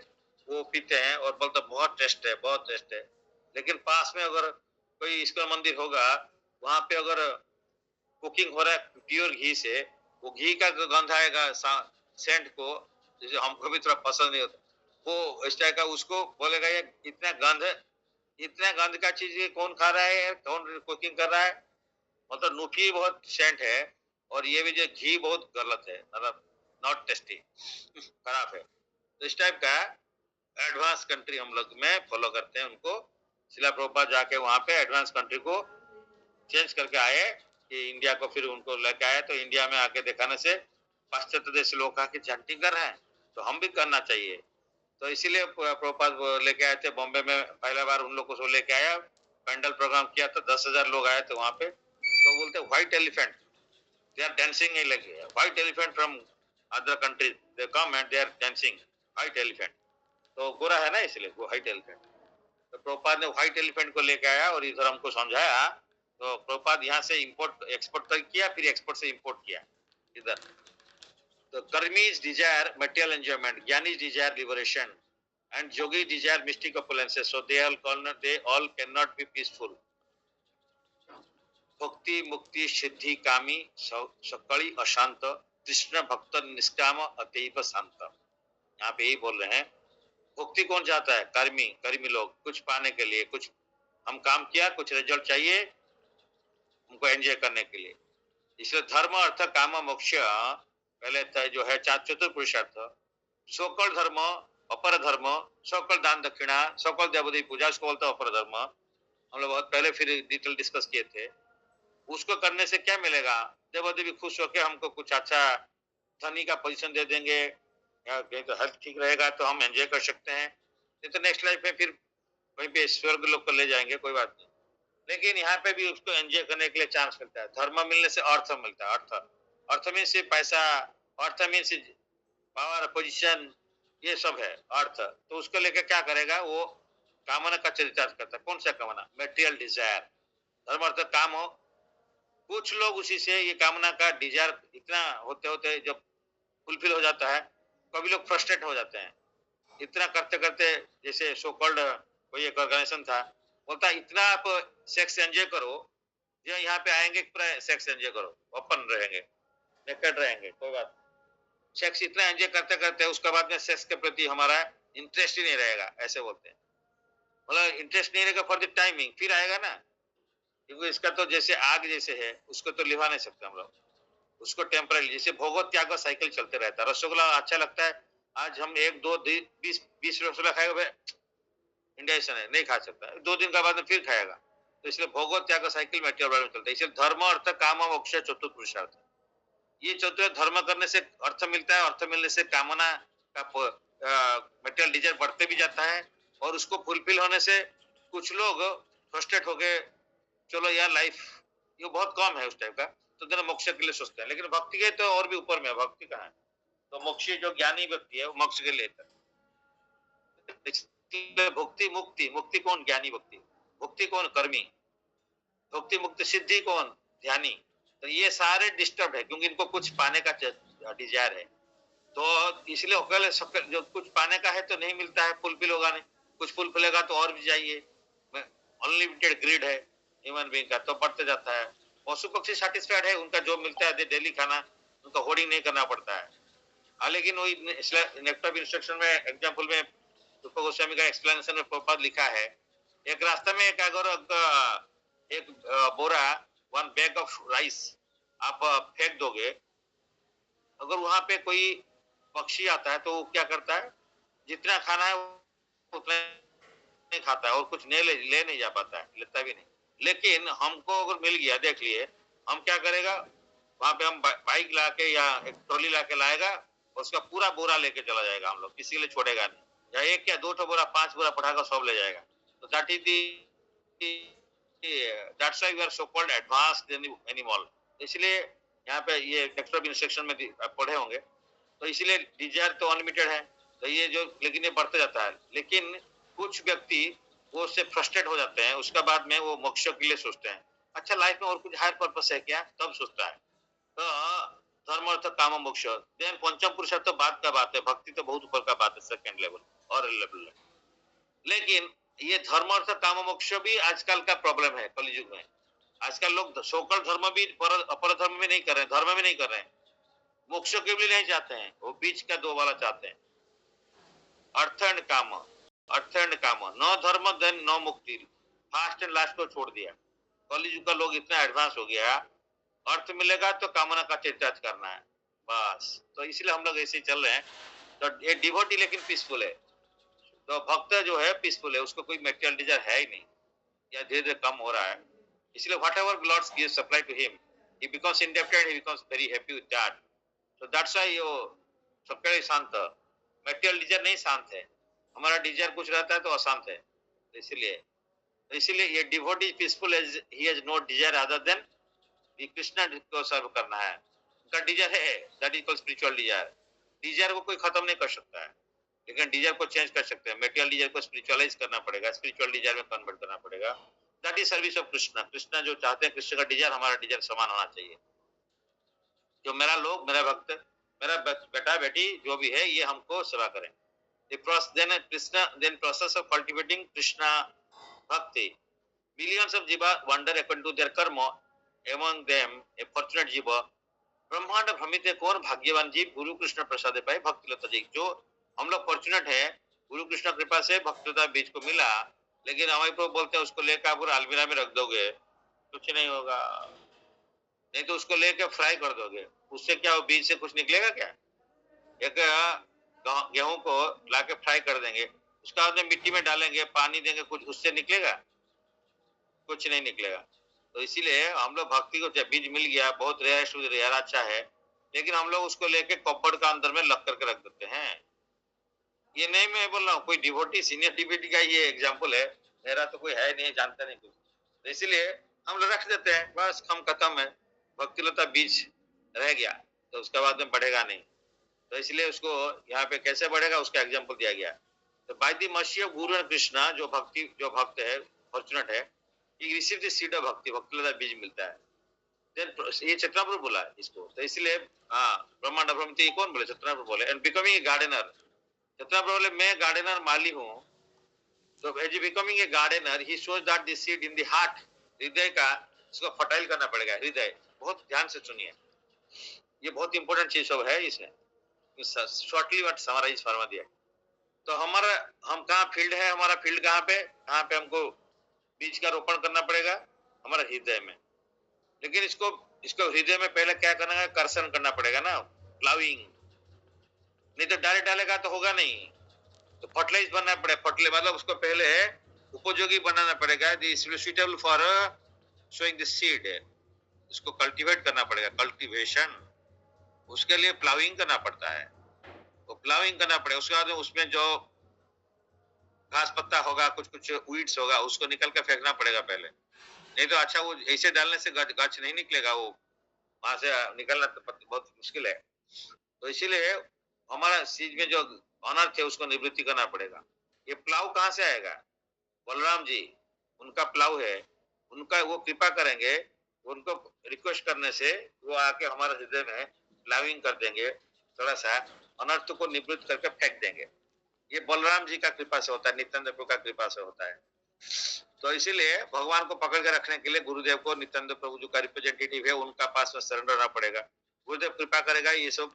वो पीते हैं और बोलते बहुत टेस्ट है, बहुत टेस्ट है। लेकिन पास में अगर कोई इस्कॉन मंदिर होगा, वहां पे अगर कुकिंग हो रहा है प्योर घी से, वो घी का गंध आएगा सेंट को, जैसे हमको भी थोड़ा पसंद नहीं होता, वो इस टाइप का उसको बोलेगा ये इतना गंध का चीज ये कौन खा रहा है, कौन कुकिंग कर रहा है। मतलब नूठी बहुत सेंट है, और ये भी जो घी बहुत गलत है, मतलब नॉट टेस्टी, खराब है। तो इस टाइप का एडवांस कंट्री हम लोग में फॉलो करते हैं उनको। शिला प्रभुपाद जाके वहां पे एडवांस कंट्री को चेंज करके आए कि इंडिया को फिर उनको लेके आए, तो इंडिया में आके दिखाने से पाश्चात्य देश लोग कहा कि चैंटिंग कर रहे हैं तो हम भी करना चाहिए। तो इसीलिए प्रभुपाद लेके आए थे बॉम्बे में, पहला बार उन लोगों को लेके आया, पेंडल प्रोग्राम किया था, 10,000 लोग आए थे वहां पे। तो बोलते white elephant, they are dancing like white elephant from other countries, they come and they are dancing white elephant. तो गोरा है ना इसलिए वो व्हाइट एलिफेंट। तो प्रभुपाद ने व्हाइट एलिफेंट को लेके आया और इधर हमको समझाया। तो प्रभुपाद यहाँ से इंपोर्ट एक्सपोर्ट तक किया, फिर एक्सपोर्ट से इंपोर्ट किया इधर। तो कर्मीज डिजायर material enjoyment, ज्ञानी desire liberation, and yogi desire mystic opulences, so they all cannot be peaceful. भक्ति मुक्ति सिद्धि कामी सकड़ी अशांत, कृष्ण भक्त निष्काम अतैव शांत। यहाँ पे यही बोल रहे हैं, भक्ति कौन चाहता है, कर्मी, कर्मी लोग, कुछ पाने के लिए, कुछ हम काम किया, कुछ रिजल्ट चाहिए हमको एंजॉय करने के लिए। इसलिए धर्म अर्थ काम मोक्ष पहले जो है चतुर पुरुषार्थ, सकल धर्म, अपर धर्म, सकल दान दक्षिणा, सकल देवदेवी पूजा, उसको बोलते हैं अपर धर्म। हम लोग बहुत पहले फिर डिटेल डिस्कस किए थे। उसको करने से क्या मिलेगा, देवदेवी खुश होकर हमको कुछ अच्छा धनी का पोजीशन दे देंगे, या कहीं तो हेल्थ ठीक रहेगा तो हम एंजॉय कर सकते हैं, नहीं तो नेक्स्ट लाइफ में फिर वहीं पे स्वर्ग लोग को ले जाएंगे, कोई बात नहीं। लेकिन यहाँ पे भी उसको एंजॉय करने के लिए चांस मिलता है। धर्म मिलने से अर्थ मिलता है, अर्थ, अर्थ मीन से पैसा, अर्थ मीन से पावर पोजीशन, ये सब है अर्थ। तो उसको लेकर क्या करेगा वो, कामना का चरितार्थ करता है। कौन सा कामना, मेटेरियल डिजायर। धर्म अर्थ काम हो, कुछ लोग उसी से ये कामना का डिजायर इतना होते होते जब फुलफिल हो जाता है, कभी लोग फ्रस्ट्रेट हो जाते हैं इतना करते करते। जैसे सो कॉल्ड कोई एक ऑर्गेनाइजेशन था, बोलता इतना आप सेक्स एंजॉय करो, जो यहाँ पे आएंगे पूरा सेक्स एंजॉय करो, ओपन रहेंगे, नेकेड रहेंगे, कोई बात। सेक्स इतना एंजॉय करते करते उसके बाद में सेक्स के प्रति हमारा इंटरेस्ट ही नहीं रहेगा, ऐसे बोलते हैं। मतलब इंटरेस्ट नहीं रहेगा फॉर द टाइमिंग, फिर आएगा ना, क्योंकि इसका तो जैसे आग जैसे है, उसको तो लिवा नहीं सकते हम लोग, उसको टेम्पररी, जैसे भोगवत त्याग साइकिल चलते रहता है। रसगुल्ला अच्छा लगता है, आज हम 1 2 20 रसगुल्ला खाएगा, इंडिया ऐसा नहीं खा सकता, 2 दिन का बाद में फिर खाएगा। तो इसलिए भोगवत त्याग साइकिल मेटेरियल में चलता है। इसलिए धर्म अर्थ काम मोक्ष चतुर्थ पुरुषार्थ, ये चतुर्थ धर्म करने से अर्थ मिलता है, अर्थ मिलने से कामना का मेटेरियल डिजायर बढ़ते भी जाता है, और उसको फुलफिल होने से कुछ लोग फ्रस्ट्रेट हो गए, चलो यार लाइफ ये बहुत कम है उस टाइप का, तो जरा मोक्ष के लिए सोचते हैं। लेकिन भक्ति के तो और भी ऊपर में, भक्ति कहाँ है, तो मोक्ष जो ज्ञानी व्यक्ति है वो मोक्ष के लिए भक्ति मुक्ति, मुक्ति कौन, ज्ञानी व्यक्ति, भक्ति कौन, कर्मी, भक्ति मुक्ति सिद्धि कौन, ध्यानी। तो ये सारे डिस्टर्ब है क्योंकि इनको कुछ पाने का डिजायर है। तो इसलिए अकेले जो कुछ पाने का है तो नहीं मिलता है, फुलफिल होगा नहीं, कुछ फुलफिलेगा तो और भी चाहिए, अनलिमिटेड ग्रिड है ह्यूमन बीइंग का, तो बढ़ते जाता है। पशु पक्षी सेटिस्फाइड है, उनका जो मिलता है डेली खाना, उनका होर्डिंग नहीं करना पड़ता है। लेकिन वही नेक्स्ट ऑफ इंस्ट्रक्शन में एग्जाम्पल में रूप गोस्वामी का एक्सप्लेनेशन में प्रभुपाद लिखा है, एक रास्ते में एक अगर एक बोरा 1 बैग ऑफ राइस आप फेंक दोगे, अगर वहां पे कोई पक्षी आता है तो वो क्या करता है, जितना खाना है उतना नहीं खाता है और कुछ ले नहीं जा पाता है, लेता भी नहीं। लेकिन हमको अगर मिल गया, देख लिए, हम क्या करेगा, वहां पे हम बाइक ला के या एक ट्रॉली ला के लाएगा, उसका पूरा बोरा लेके चला जाएगा, हम लोग किसी के लिए छोड़ेगा नहीं, या एक या दो बोरा 5 बोरा पटाखा सब ले जाएगा। तो that is that's why we are so called advanced animal. इसलिए यहाँ पे ये नेक्स्ट ऑफ इंस्ट्रक्शन में पढ़े होंगे, तो इसलिए डिजायर तो अनलिमिटेड है, तो ये जो लेकिन ये बढ़ते जाता है। लेकिन कुछ व्यक्ति वो उससे फ्रस्ट्रेट हो जाते हैं, उसका बाद में वो मोक्ष के लिए सोचते हैं, अच्छा लाइफ में और कुछ हायर पर्पस है क्या, तब सोचता है। तो धर्म अर्थ काम मोक्ष, देन पंचम पुरुषार्थ तो बात का बात है, भक्ति तो बहुत ऊपर का बात है, सेकंड लेवल और लेवल। लेकिन ये धर्म अर्थ काम मोक्ष भी आजकल का प्रॉब्लम है कलयुग में। आजकल लोग सोकल धर्म भी अपर धर्म में नहीं कर रहे हैं, धर्म में नहीं कर रहे हैं, मोक्ष के लिए नहीं चाहते हैं, वो बीच का दो वाला चाहते हैं, अर्थ एंड काम, अर्थ एंड काम, नो धर्म देन नो मुक्ति, फास्ट एंड लास्ट को छोड़ दिया। कलयुग का लोग इतना एडवांस हो गया, अर्थ मिलेगा तो कामना का चरितार्थ करना है बस। तो इसलिए हम लोग ऐसे ही चल रहे हैं। तो ये डिवोटी लेकिन पीसफुल है, तो भक्त जो है पीसफुल है, उसको कोई मेटेरियल डिजायर है ही नहीं, या धीरे धीरे कम हो रहा है। इसलिए whatever Lord gives supply to him, he becomes indebted, he becomes very happy with that. So that's why ये सबके शांत, मेटेरियल डिजायर नहीं शांत है, हमारा डिजायर कुछ रहता है तो अशांत है। इसीलिए ये डिवोटी पीसफुल है, he has no desire other than Krishna को सर्व करना है, उनका डिजायर है, that is called spiritual desire. Desire को कोई खत्म नहीं कर सकता है, लेकिन डिजायर को चेंज कर सकते हैं, मेटेरियल डिजायर को स्पिरिचुअलाइज करना पड़ेगा, स्पिरिचुअल डिजायर में कन्वर्ट करना पड़ेगा। That is service of Krishna. Krishna जो चाहते हैं, कृष्ण का डिजायर हमारा डिजायर समान होना चाहिए, जो मेरा लोग, मेरा भक्त, मेरा बेटा बेटी जो भी है, ये हमको सेवा करें। then Krishna, then process of cultivating Krishna bhakti, millions of jiva wander according to their karma, among them a fortunate jiva, ब्रह्मांड भ्रमित कौन भाग्यवान जीव, गुरु कृष्ण प्रसाद पाए भक्ति लता जी। जो हम लोग फॉर्चुनेट है, गुरु कृष्ण कृपा से भक्ति लता बीज को मिला, लेकिन हमारे को बोलते हैं उसको लेकर पूरा अलमीरा में रख दोगे, कुछ नहीं होगा, नहीं तो उसको लेकर फ्राई कर दोगे, उससे क्या हो, बीज से कुछ निकलेगा क्या? एक गेहूं को लाके फ्राई कर देंगे, उसका बाद में मिट्टी में डालेंगे, पानी देंगे, कुछ उससे निकलेगा? कुछ नहीं निकलेगा। तो इसीलिए हम लोग भक्ति को, बीज मिल गया, बहुत रेयर अच्छा है, लेकिन हम लोग उसको लेके कपड़ का अंदर में लग करके रख देते हैं। ये नहीं मैं बोल रहा हूँ, कोई डिवोटी, सीनियर डिवोटी का ये एग्जाम्पल है, मेरा तो कोई है नहीं, जानता नहीं कुछ, तो इसीलिए हम लोग रख देते हैं, बस कम खत्म है, भक्ति लता बीज रह गया तो उसके बाद में बढ़ेगा नहीं, तो इसलिए उसको यहाँ पे कैसे बढ़ेगा उसका एग्जाम्पल दिया गया। तो bye the mercy of Guru and Krishna, जो भक्त है, फॉर्चुनेट है, he received the seed of भक्ति, भक्ति लता बीज मिलता है। Then ये चतुरापुर बोला इसको, तो इसलिए ब्रह्मांड भ्रमित कौन बोले, चतुरापुर बोले। एंड बिकमिंग ए गार्डनर, चतुरापुर बोले मैं गार्डनर माली हूँ, तो एज बिकमिंग ए गार्डनर ही shows that the seed in the heart, हृदय का इसको फर्टाइल करना पड़ेगा। हृदय, बहुत ध्यान से सुनिए, ये बहुत इंपॉर्टेंट चीज सब है, इसमें शॉर्टली बट समराइज फरमा दिया। तो हमारा, हम कहाँ फील्ड है, हमारा फील्ड कहाँ पे हमको बीज का रोपण करना पड़ेगा, हमारा हृदय में। लेकिन इसको हृदय में पहले क्या करना है, कर्षण करना पड़ेगा ना, प्लाविंग, नहीं तो डायरेक्ट डालेगा तो होगा नहीं, तो फर्टिलाइज बनना पड़ेगा, फर्टिलाइज मतलब उसको पहले उपयोगी बनाना पड़ेगा, suitable for sowing the seed, इसको कल्टीवेट करना पड़ेगा, कल्टीवेशन, उसके लिए प्लाविंग करना पड़ता है, तो प्लाविंग करना पड़ेगा। उसके बाद उसमें जो घास पत्ता होगा, कुछ वीड्स होगा, उसको निकल कर फेंकना पड़ेगा पहले, नहीं तो अच्छा वो ऐसे डालने से गाछ नहीं निकलेगा, वो वहां से निकलना तो बहुत मुश्किल है। तो इसीलिए हमारा सीज में जो अनर्थ है उसको निवृत्ति करना पड़ेगा। ये प्लाव कहाँ से आएगा, बलराम जी उनका प्लाव है, उनका वो कृपा करेंगे, उनको रिक्वेस्ट करने से वो आके हमारे हृदय में प्लाविंग कर देंगे, थोड़ा सा अनर्थ को निवृत्त करके फेंक देंगे। ये बलराम जी का कृपा से होता है, नित्यानंद प्रभु का कृपा से होता है। तो इसीलिए भगवान को पकड़ के रखने के लिए गुरुदेव को, नित्यानंद प्रभु जो का रिप्रेजेंटेटिव है, उनका पास में सरेंडर होना पड़ेगा। गुरुदेव कृपा करेगा, ये सब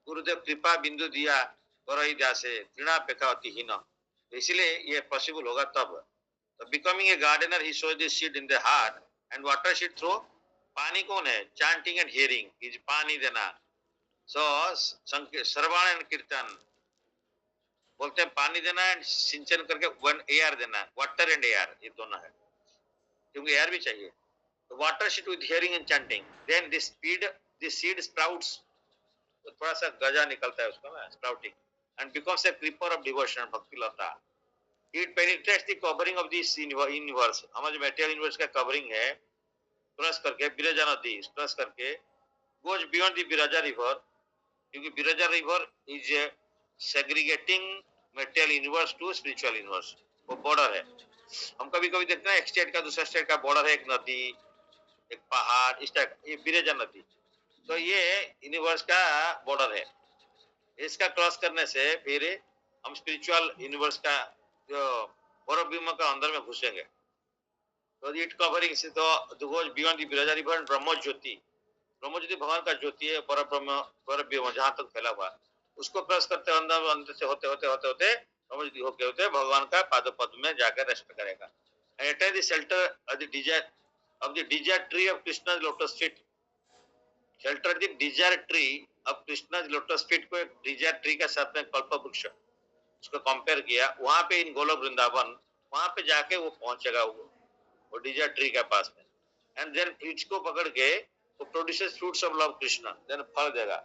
गुरुदेव कृपा बिंदु दिया करई दासे तृणा पेखा अति हीन, इसलिए ये पॉसिबल होगा तब। तो बिकमिंग ए गार्डनर ही sows this seed in the heart and water seed throw. पानी कौन है? चांटिंग एंड हियरिंग इज पानी देना। सो श्रवण एंड कीर्तन बोलते हैं पानी देना एंड सिंचन करके वन एयर देना, वाटर एंड एयर ये दोनों है, क्योंकि एयर भी चाहिए। तो water seed with hearing and chanting, then this seed sprouts, तो थोड़ा सा गजा निकलता है उसका ना, sprouting, and becomes a creeper of devotion, bhakti lata. It penetrates the covering of this universe, हमारा जो मटेरियल यूनिवर्स का कवरिंग है, क्रॉस करके बिरजा नदी क्रॉस करके goes beyond the Biraja river, क्योंकि Biraja river is segregating material universe to spiritual universe, वो बॉर्डर है। हम कभी कभी देखते हैं एक स्टेट का दूसरा स्टेट का बॉर्डर है, एक नदी एक पहाड़ इस टाइप, ये बिरजा नदी, तो ये यूनिवर्स का बॉर्डर है। इसका क्रॉस करने से फिर हम स्पिरिचुअल यूनिवर्स का जो पौरब्रह्म का अंदर में घुसेंगे। तो इट कवरिंग से तो goes beyond the Biraja river, ब्रह्म ज्योति, ब्रह्म ज्योति भगवान का ज्योति है, परब्रह्म जहां तक फैला हुआ, उसको क्रॉस करते अंदर अंदर से होते होते होते होते होते होते भगवान का पाद पद में जाकर रेस्ट करेगा। At the shelter of the desire tree of Krishna lotus feet, shelter the desire tree of Krishna lotus feet को एक डिजायर ट्री के साथ में कल्प वृक्ष उसको कंपेयर किया, वहां पे इन गोलोक वृंदावन, वहां पे जाके वो पहुंचेगा वो डिजायर ट्री के पास में, एंड देन इसको पकड़ के वो produces fruits of love Krishna, then फल देगा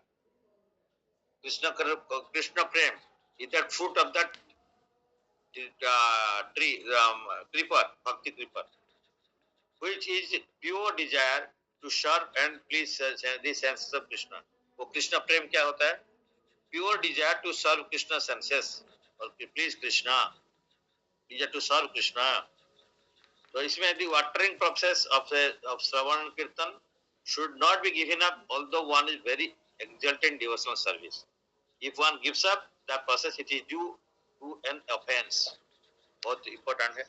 कृष्ण प्रेम, is that fruit of that tree creeper, bhakti creeper, which is pure desire to serve and please the senses of Krishna। वो कृष्ण प्रेम क्या होता है? Pure desire to serve Krishna senses और please Krishna, desire to serve Krishna. तो इसमें the watering process of shravan kirtan should not be given up, although one is very exalted in devotional service. If one gives up that process, it is due to an offense। बहुत इंपॉर्टेंट है।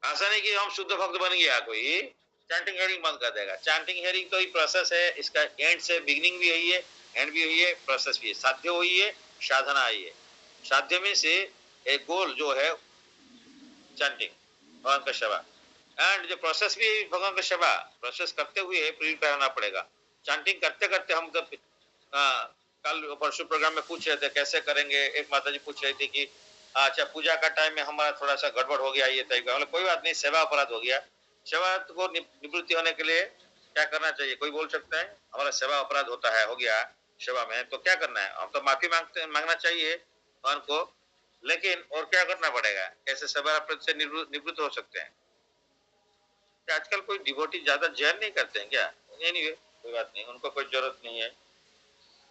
ऐसा नहीं कि हम शुद्ध भक्त बन गया कोई चैंटिंग हेयरिंग बंद कर देगा। चैंटिंग हेयरिंग तो ही प्रोसेस है, इसका एंड से बिगिनिंग भी यही है, एंड भी यही है, प्रोसेस भी है, साध्य वही है, साधना ही है। साध्य में से एक गोल जो है चैंटिंग, भगवान का सेवा, एंड जो प्रोसेस भी भगवान का सेवा, प्रोसेस करते हुए प्रिपेयर होना पड़ेगा। चैंटिंग करते करते हम तो कल परसों प्रोग्राम में पूछ रहे थे कैसे करेंगे, एक माता जी पूछ रही थी कि अच्छा पूजा का टाइम में हमारा थोड़ा सा गड़बड़ हो गया, ये तरीका, मतलब कोई बात नहीं, सेवा अपराध हो गया, सेवा को निवृत्ति होने के लिए क्या करना चाहिए? कोई बोल सकता है हमारा सेवा अपराध होता है, हो गया सेवा में, तो क्या करना है? हम तो माफी मांगना चाहिए भगवान को, लेकिन और क्या करना पड़ेगा? कैसे सेवा अपराध से निवृत्त हो सकते हैं? आजकल कोई डिवोटी ज्यादा जैन नहीं करते हैं क्या? एनीवे कोई बात नहीं, उनको कोई जरूरत नहीं है।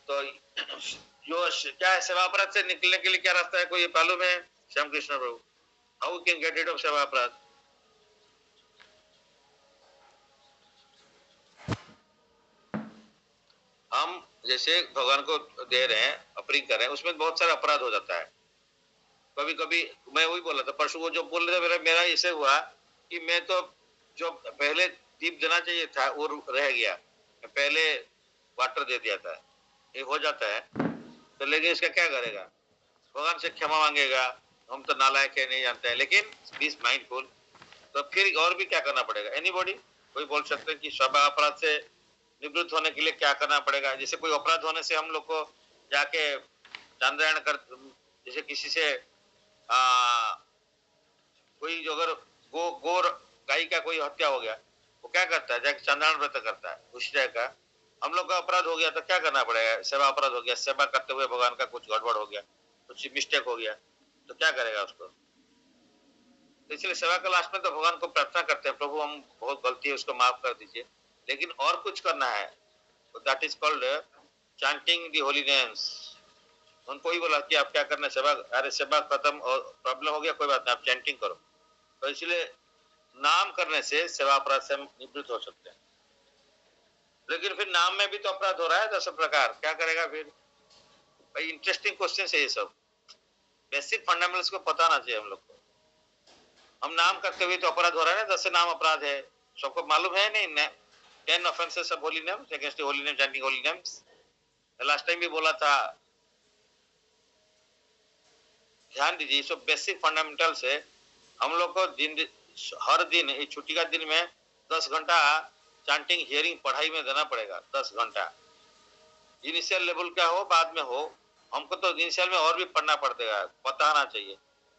तो जो क्या है सेवा अपराध से निकलने के लिए क्या रास्ता है? कोई ये मालूम है? Shyam Krishna Prabhu, how can get rid of seva aparadh? हम जैसे भगवान को दे रहे हैं, अपरिंग कर रहे हैं, उसमें बहुत सारा अपराध हो जाता है। कभी कभी मैं वही बोला था परसों, वो जो बोल रहे थे मेरा ऐसे हुआ कि मैं तो जो पहले दीप देना चाहिए था वो रह गया, पहले वाटर दे दिया था, ये हो जाता है। तो लेकिन इसका क्या करेगा? भगवान से क्षमा मांगेगा, हम तो नालायक है, नहीं जानते हैं, लेकिन बीस माइंडफुल। तो फिर और भी क्या करना पड़ेगा? एनीबॉडी कोई बोल सकते हैं कि सब अपराध से निवृत्त होने के लिए क्या करना पड़ेगा? जैसे कोई अपराध होने से हम लोग को जाके चंद्रायण कर, जैसे किसी से कोई जो अगर गो गाय का कोई हत्या हो गया, वो क्या करता है? जाके चंद्रायण व्रत करता है, उस तरह का हम लोग का अपराध हो गया तो क्या करना पड़ेगा? सेवा अपराध हो गया, सेवा करते हुए भगवान का कुछ गड़बड़ हो गया, कुछ मिस्टेक हो गया, तो क्या करेगा उसको? तो इसलिए सेवा का लास्ट में तो भगवान को प्रार्थना करते हैं, प्रभु हम बहुत गलती है, उसको माफ कर दीजिए, लेकिन और कुछ करना है, तो that is called chanting the Holi names. उनको ही बोला कि आप क्या करना है, सेवा, अरे सेवा खत्म और प्रॉब्लम हो गया, कोई बात नहीं, आप चैंटिंग करो। तो इसलिए नाम करने से सेवा अपराध से हम निवृत्त हो सकते हैं। लेकिन फिर नाम में भी तो अपराध हो रहा है 10 प्रकार, क्या करेगा फिर? भाई इंटरेस्टिंग क्वेश्चन है ये सब, बेसिक फंडामेंटल्स को पता ना चाहिए हम लोग को। हम नाम करते हुए तो अपराध हो रहा है ना, 10 नाम अपराध है, सबको मालूम है नहीं? 10 offences of Holi names against Holi names, chanting Holi names. Last time भी बोला था ध्यान दीजिए, सब बेसिक फंडामेंटल्स है। हम लोग को हर दिन ये छुट्टी का दिन में 10 घंटा चांटिंग हियरिंग पढ़ाई में देना पड़ेगा। 10 घंटा इनिशियल लेवल का हो बाद में हो, हमको तो इनिशियल में और भी पढ़ना पड़ेगा, पता आना चाहिए।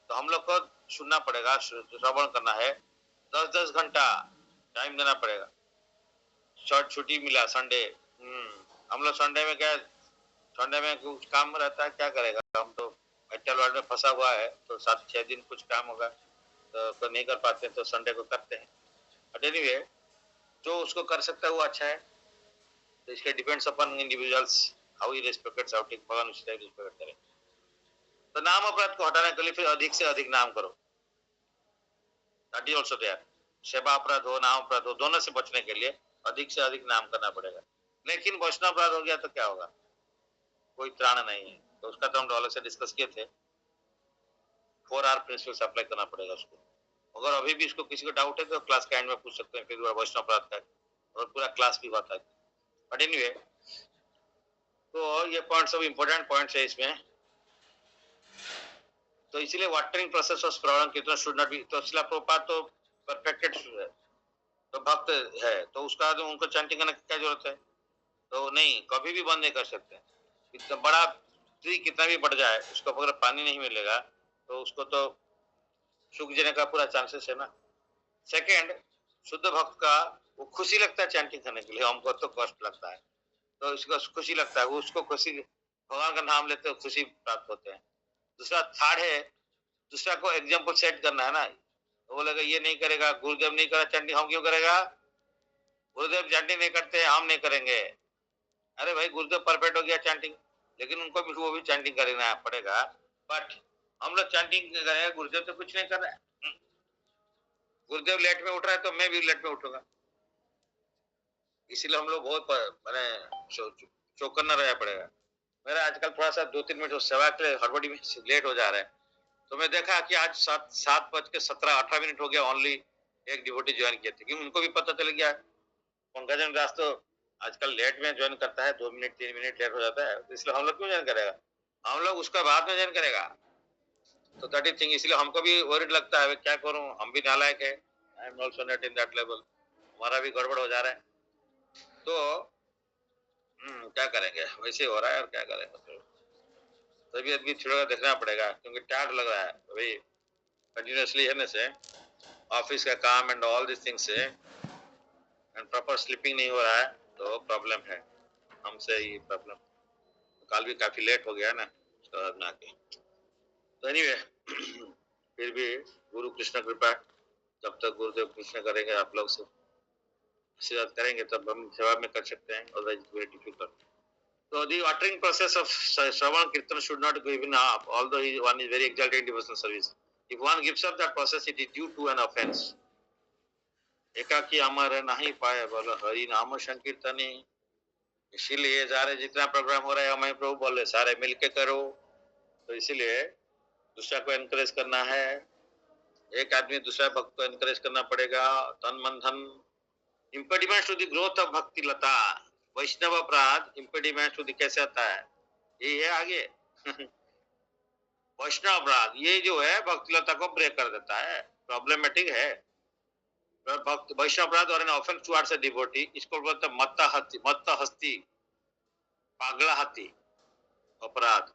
तो हम लोग को सुनना पड़ेगा, श्रवण करना है। 10-10 घंटा टाइम देना पड़ेगा। शॉर्ट छुट्टी मिला संडे, हम लोग संडे में क्या, संडे में कुछ काम रहता है, क्या करेगा। हम तो मेटल वर्ल्ड में फंसा हुआ है, तो 7-6 दिन कुछ काम होगा तो नहीं कर पाते, तो संडे को करते हैं। बट एनीवे, जो उसको कर सकता है वो अच्छा है। तो इसके depends upon individuals how he respected outing, भगवान उसी टाइप रिस्पेक्ट करें। तो नाम अपराध को हटाने के लिए फिर अधिक से अधिक नाम करो, दैट इज आल्सो देयर। सेवा अपराध हो, नाम अपराध हो, दोनों से बचने के लिए अधिक से अधिक नाम करना पड़ेगा। लेकिन वैष्णव अपराध हो गया तो क्या होगा, कोई त्राण नहीं है। तो उसका तो हम डॉलर से डिस्कस किए थे। 4R प्रिंसिपल्स अप्लाई करना पड़ेगा उसको। अगर अभी भी इसको किसी को डाउट है तो क्लास के एंड में पूछ सकते हैं, फिर वैष्णव अपराध का और पूरा क्लास भी होता है। बट एनीवे, तो ये पॉइंट सब इंपॉर्टेंट पॉइंट्स है इसमें। तो इसीलिए वाटरिंग प्रोसेस ऑफ श्रवण कीर्तन शुड नॉट बी, तो शिला प्रभुपाद तो परफेक्टेड है, तो भक्त है, तो उसका जो उनको चैंटिंग करने की क्या जरूरत है। तो नहीं, कभी भी बंद नहीं कर सकते। इतना बड़ा ट्री कितना भी बढ़ जाए, उसको अगर पानी नहीं मिलेगा तो उसको तो सूख जाने का पूरा चांसेस है ना। सेकेंड, शुद्ध भक्त का वो खुशी लगता है चैंटिंग करने के लिए, हमको तो कष्ट लगता है, तो इसको खुशी लगता है, उसको खुशी, भगवान का नाम लेते हुए खुशी प्राप्त होते हैं। दूसरा थर्ड है, दूसरा को एग्जाम्पल सेट करना है ना। तो बोलेगा ये नहीं करेगा, गुरुदेव नहीं करा चैंटिंग, हम क्यों करेगा। गुरुदेव चैंटिंग नहीं करते, हम नहीं करेंगे। अरे भाई, गुरुदेव परफेक्ट हो गया चैंटिंग, लेकिन उनको भी वो भी चैंटिंग करना पड़ेगा। बट हम लोग चैंटिंग करेंगे, गुरुदेव तो कुछ नहीं कर रहे हैं। गुरुदेव लेट में उठ रहा है तो मैं भी लेट में उठूंगा। इसीलिए हम लोग बहुत मैंने चौकन्ना रहना पड़ेगा। मेरा आजकल थोड़ा सा 2-3 मिनट सेवा के लिए हड़बड़ी में लेट हो जा रहा है, तो मैं देखा कि आज 7:17-18 हो गया, ओनली एक डिवोटी ज्वाइन किए थे, क्योंकि उनको भी पता चल गया। पंकजन दास तो आजकल लेट में ज्वाइन करता है, 2 मिनट 3 मिनट लेट हो जाता है, इसलिए हम लोग क्यों ज्वाइन करेगा, हम लोग उसका बाद में ज्वाइन करेगा। तो दैट इज थिंग, इसलिए हमको भी वरीड लगता है, क्या करूं, हम भी नालायक है। I am also not in that level, हमारा भी गड़बड़ हो जा रहा है। तो क्या करेंगे, वैसे हो रहा है, और क्या करेंगे। तो तबीयत भी थोड़ा देखना पड़ेगा, क्योंकि टायर्ड लग रहा है अभी कंटिन्यूअसली है से ऑफिस का काम एंड ऑल दिस थिंग्स से, एंड प्रॉपर स्लीपिंग नहीं हो रहा है, तो प्रॉब्लम है हमसे ये प्रॉब्लम। कल भी काफी लेट हो गया ना उसके बाद में आके। तो एनीवे, फिर भी गुरु कृष्ण कृपा, जब तक गुरुदेव कृष्ण करेंगे, आप लोग से आशीर्वाद करेंगे तब हम सेवा में कर सकते हैं, otherwise very difficult. So the watering process of Shravan Kirtan should not be given up, although one is very exalted in devotional service. If one gives up that process, it is due to an offense. एकाकी अमर नहीं पाए, बोलो हरि नाम संकीर्तनी। इसीलिए सारे जितना प्रोग्राम हो रहा है, हमें प्रभु बोले सारे मिलके करो। तो इसीलिए दूसरा को एनकरेज करना है, एक आदमी दूसरा भक्त को एनकरेज करना पड़ेगा, तन मन धन। Impediment to the growth of bhakti lata, वैष्णव अपराध इम्पेडिमेंट टू द कैसे आता है, यही है आगे। वैष्णव अपराध ये जो है भक्ति लता को ब्रेक कर देता है, प्रॉब्लमेटिक है। भक्त वैष्णव अपराध और ऑफेंस टुवर्ड्स अ डिवोटी, इसको बोलते हैं मत्त हस्ती, पागला हाथी अपराध।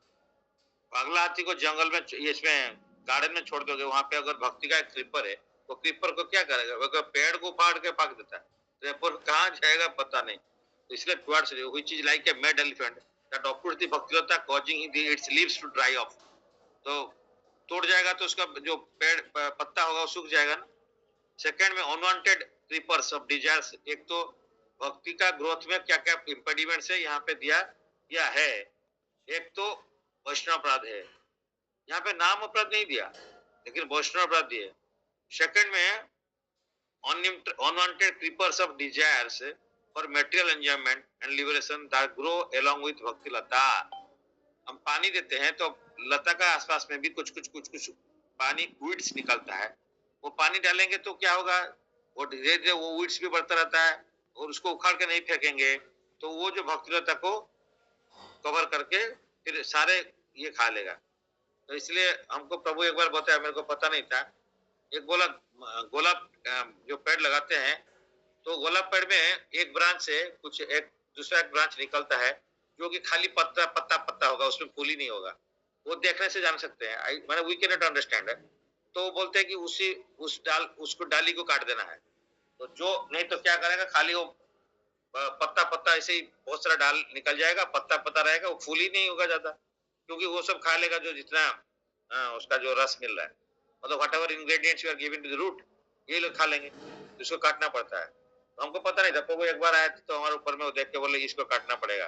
पागला हाथी को जंगल में, इसमें गार्डन में छोड़ दोगे, वहां पे अगर भक्ति का एक क्रीपर है, तो क्रीपर को क्या करेगा, वो पेड़ को फाड़ के पाक देता है, क्रीपर कहाँ जाएगा पता नहीं। तो इसलिए towards which is like a mad elephant that approach the bhaktilata causing its leaves to dry off. तो तोड़ जाएगा तो उसका जो पेड़ पत्ता होगा वो सूख जाएगा ना। सेकंड में अनवांटेड क्रीपर्स ऑफ डिजायर्स, एक तो भक्ति का ग्रोथ में क्या क्या इम्पेडिमेंट्स है यहाँ पे दिया है। एक तो वैष्णव अपराध है, यहाँ पे नाम अपराध नहीं दिया, लेकिन वैष्णव अपराध दिए। सेकंड में unwanted creepers of desires for material enjoyment and liberation that grow along with bhakti lata। हम पानी देते हैं तो लता का आसपास में भी कुछ पानी वीड्स निकलता है, वो पानी डालेंगे तो क्या होगा, वो धीरे धीरे वो वीड्स भी बढ़ता रहता है, और उसको उखाड़ के नहीं फेंकेंगे तो वो जो भक्ति लता को कवर करके फिर सारे ये खा लेगा। तो इसलिए हमको प्रभु एक बार बताया, मेरे को पता नहीं था। एक गोलाप जो पेड़ लगाते हैं, तो गोलाप पेड़ में एक ब्रांच से कुछ एक दूसरा एक ब्रांच निकलता है, जो कि खाली पत्ता पत्ता पत्ता होगा, उसमें फूल ही नहीं होगा। वो देखने से जान सकते हैं, मैंने वी कैन नॉट अंडरस्टैंड है। तो वो बोलते हैं कि उसको डाली को काट देना है। तो जो नहीं तो क्या करेगा, खाली वो पत्ता पत्ता ऐसे ही बहुत सारा डाल निकल जाएगा, पत्ता पत्ता रहेगा, वो फूल ही नहीं होगा ज्यादा, क्योंकि वो सब खा लेगा जो जितना उसका जो रस मिल रहा है, मतलब whatever ingredients you are giving to the root, ये लोग खा लेंगे। तो इसको काटना पड़ता है। तो हमको पता नहीं था, तो वो एक बार आया तो हमारे ऊपर में वो देख के बोले इसको काटना पड़ेगा।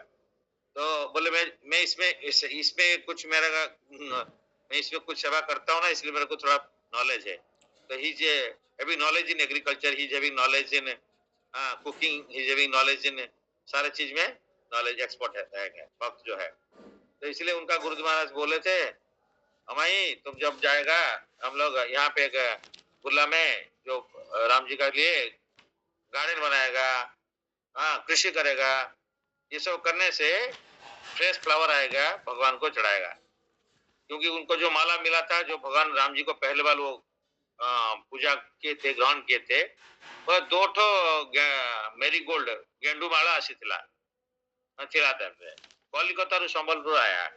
तो बोले मैं इसमें कुछ मैं इसमें कुछ सेवा करता हूँ ना, इसलिए मेरे को थोड़ा नॉलेज है। तो ही जे having knowledge in agriculture, he having knowledge in cooking, he having knowledge in सारे चीज में नॉलेज एक्सपर्ट है वक्त जो है। तो इसलिए उनका गुरुजी महाराज बोले थे, अमाई तुम जब जाएगा, हम लोग यहाँ पे एक बुल्ला में जो राम जी का लिए गार्डन बनाएगा, हाँ कृषि करेगा, ये सब करने से फ्रेश फ्लावर आएगा, भगवान को चढ़ाएगा। क्योंकि उनको जो माला मिला था, जो भगवान राम जी को पहले बार वो पूजा किए थे, ग्रहण किए थे, वह 2 ठो मेरी गोल्ड गेंडू माला आसीथिला थिला टाइम पे कलिकता रू संबलपुर आया,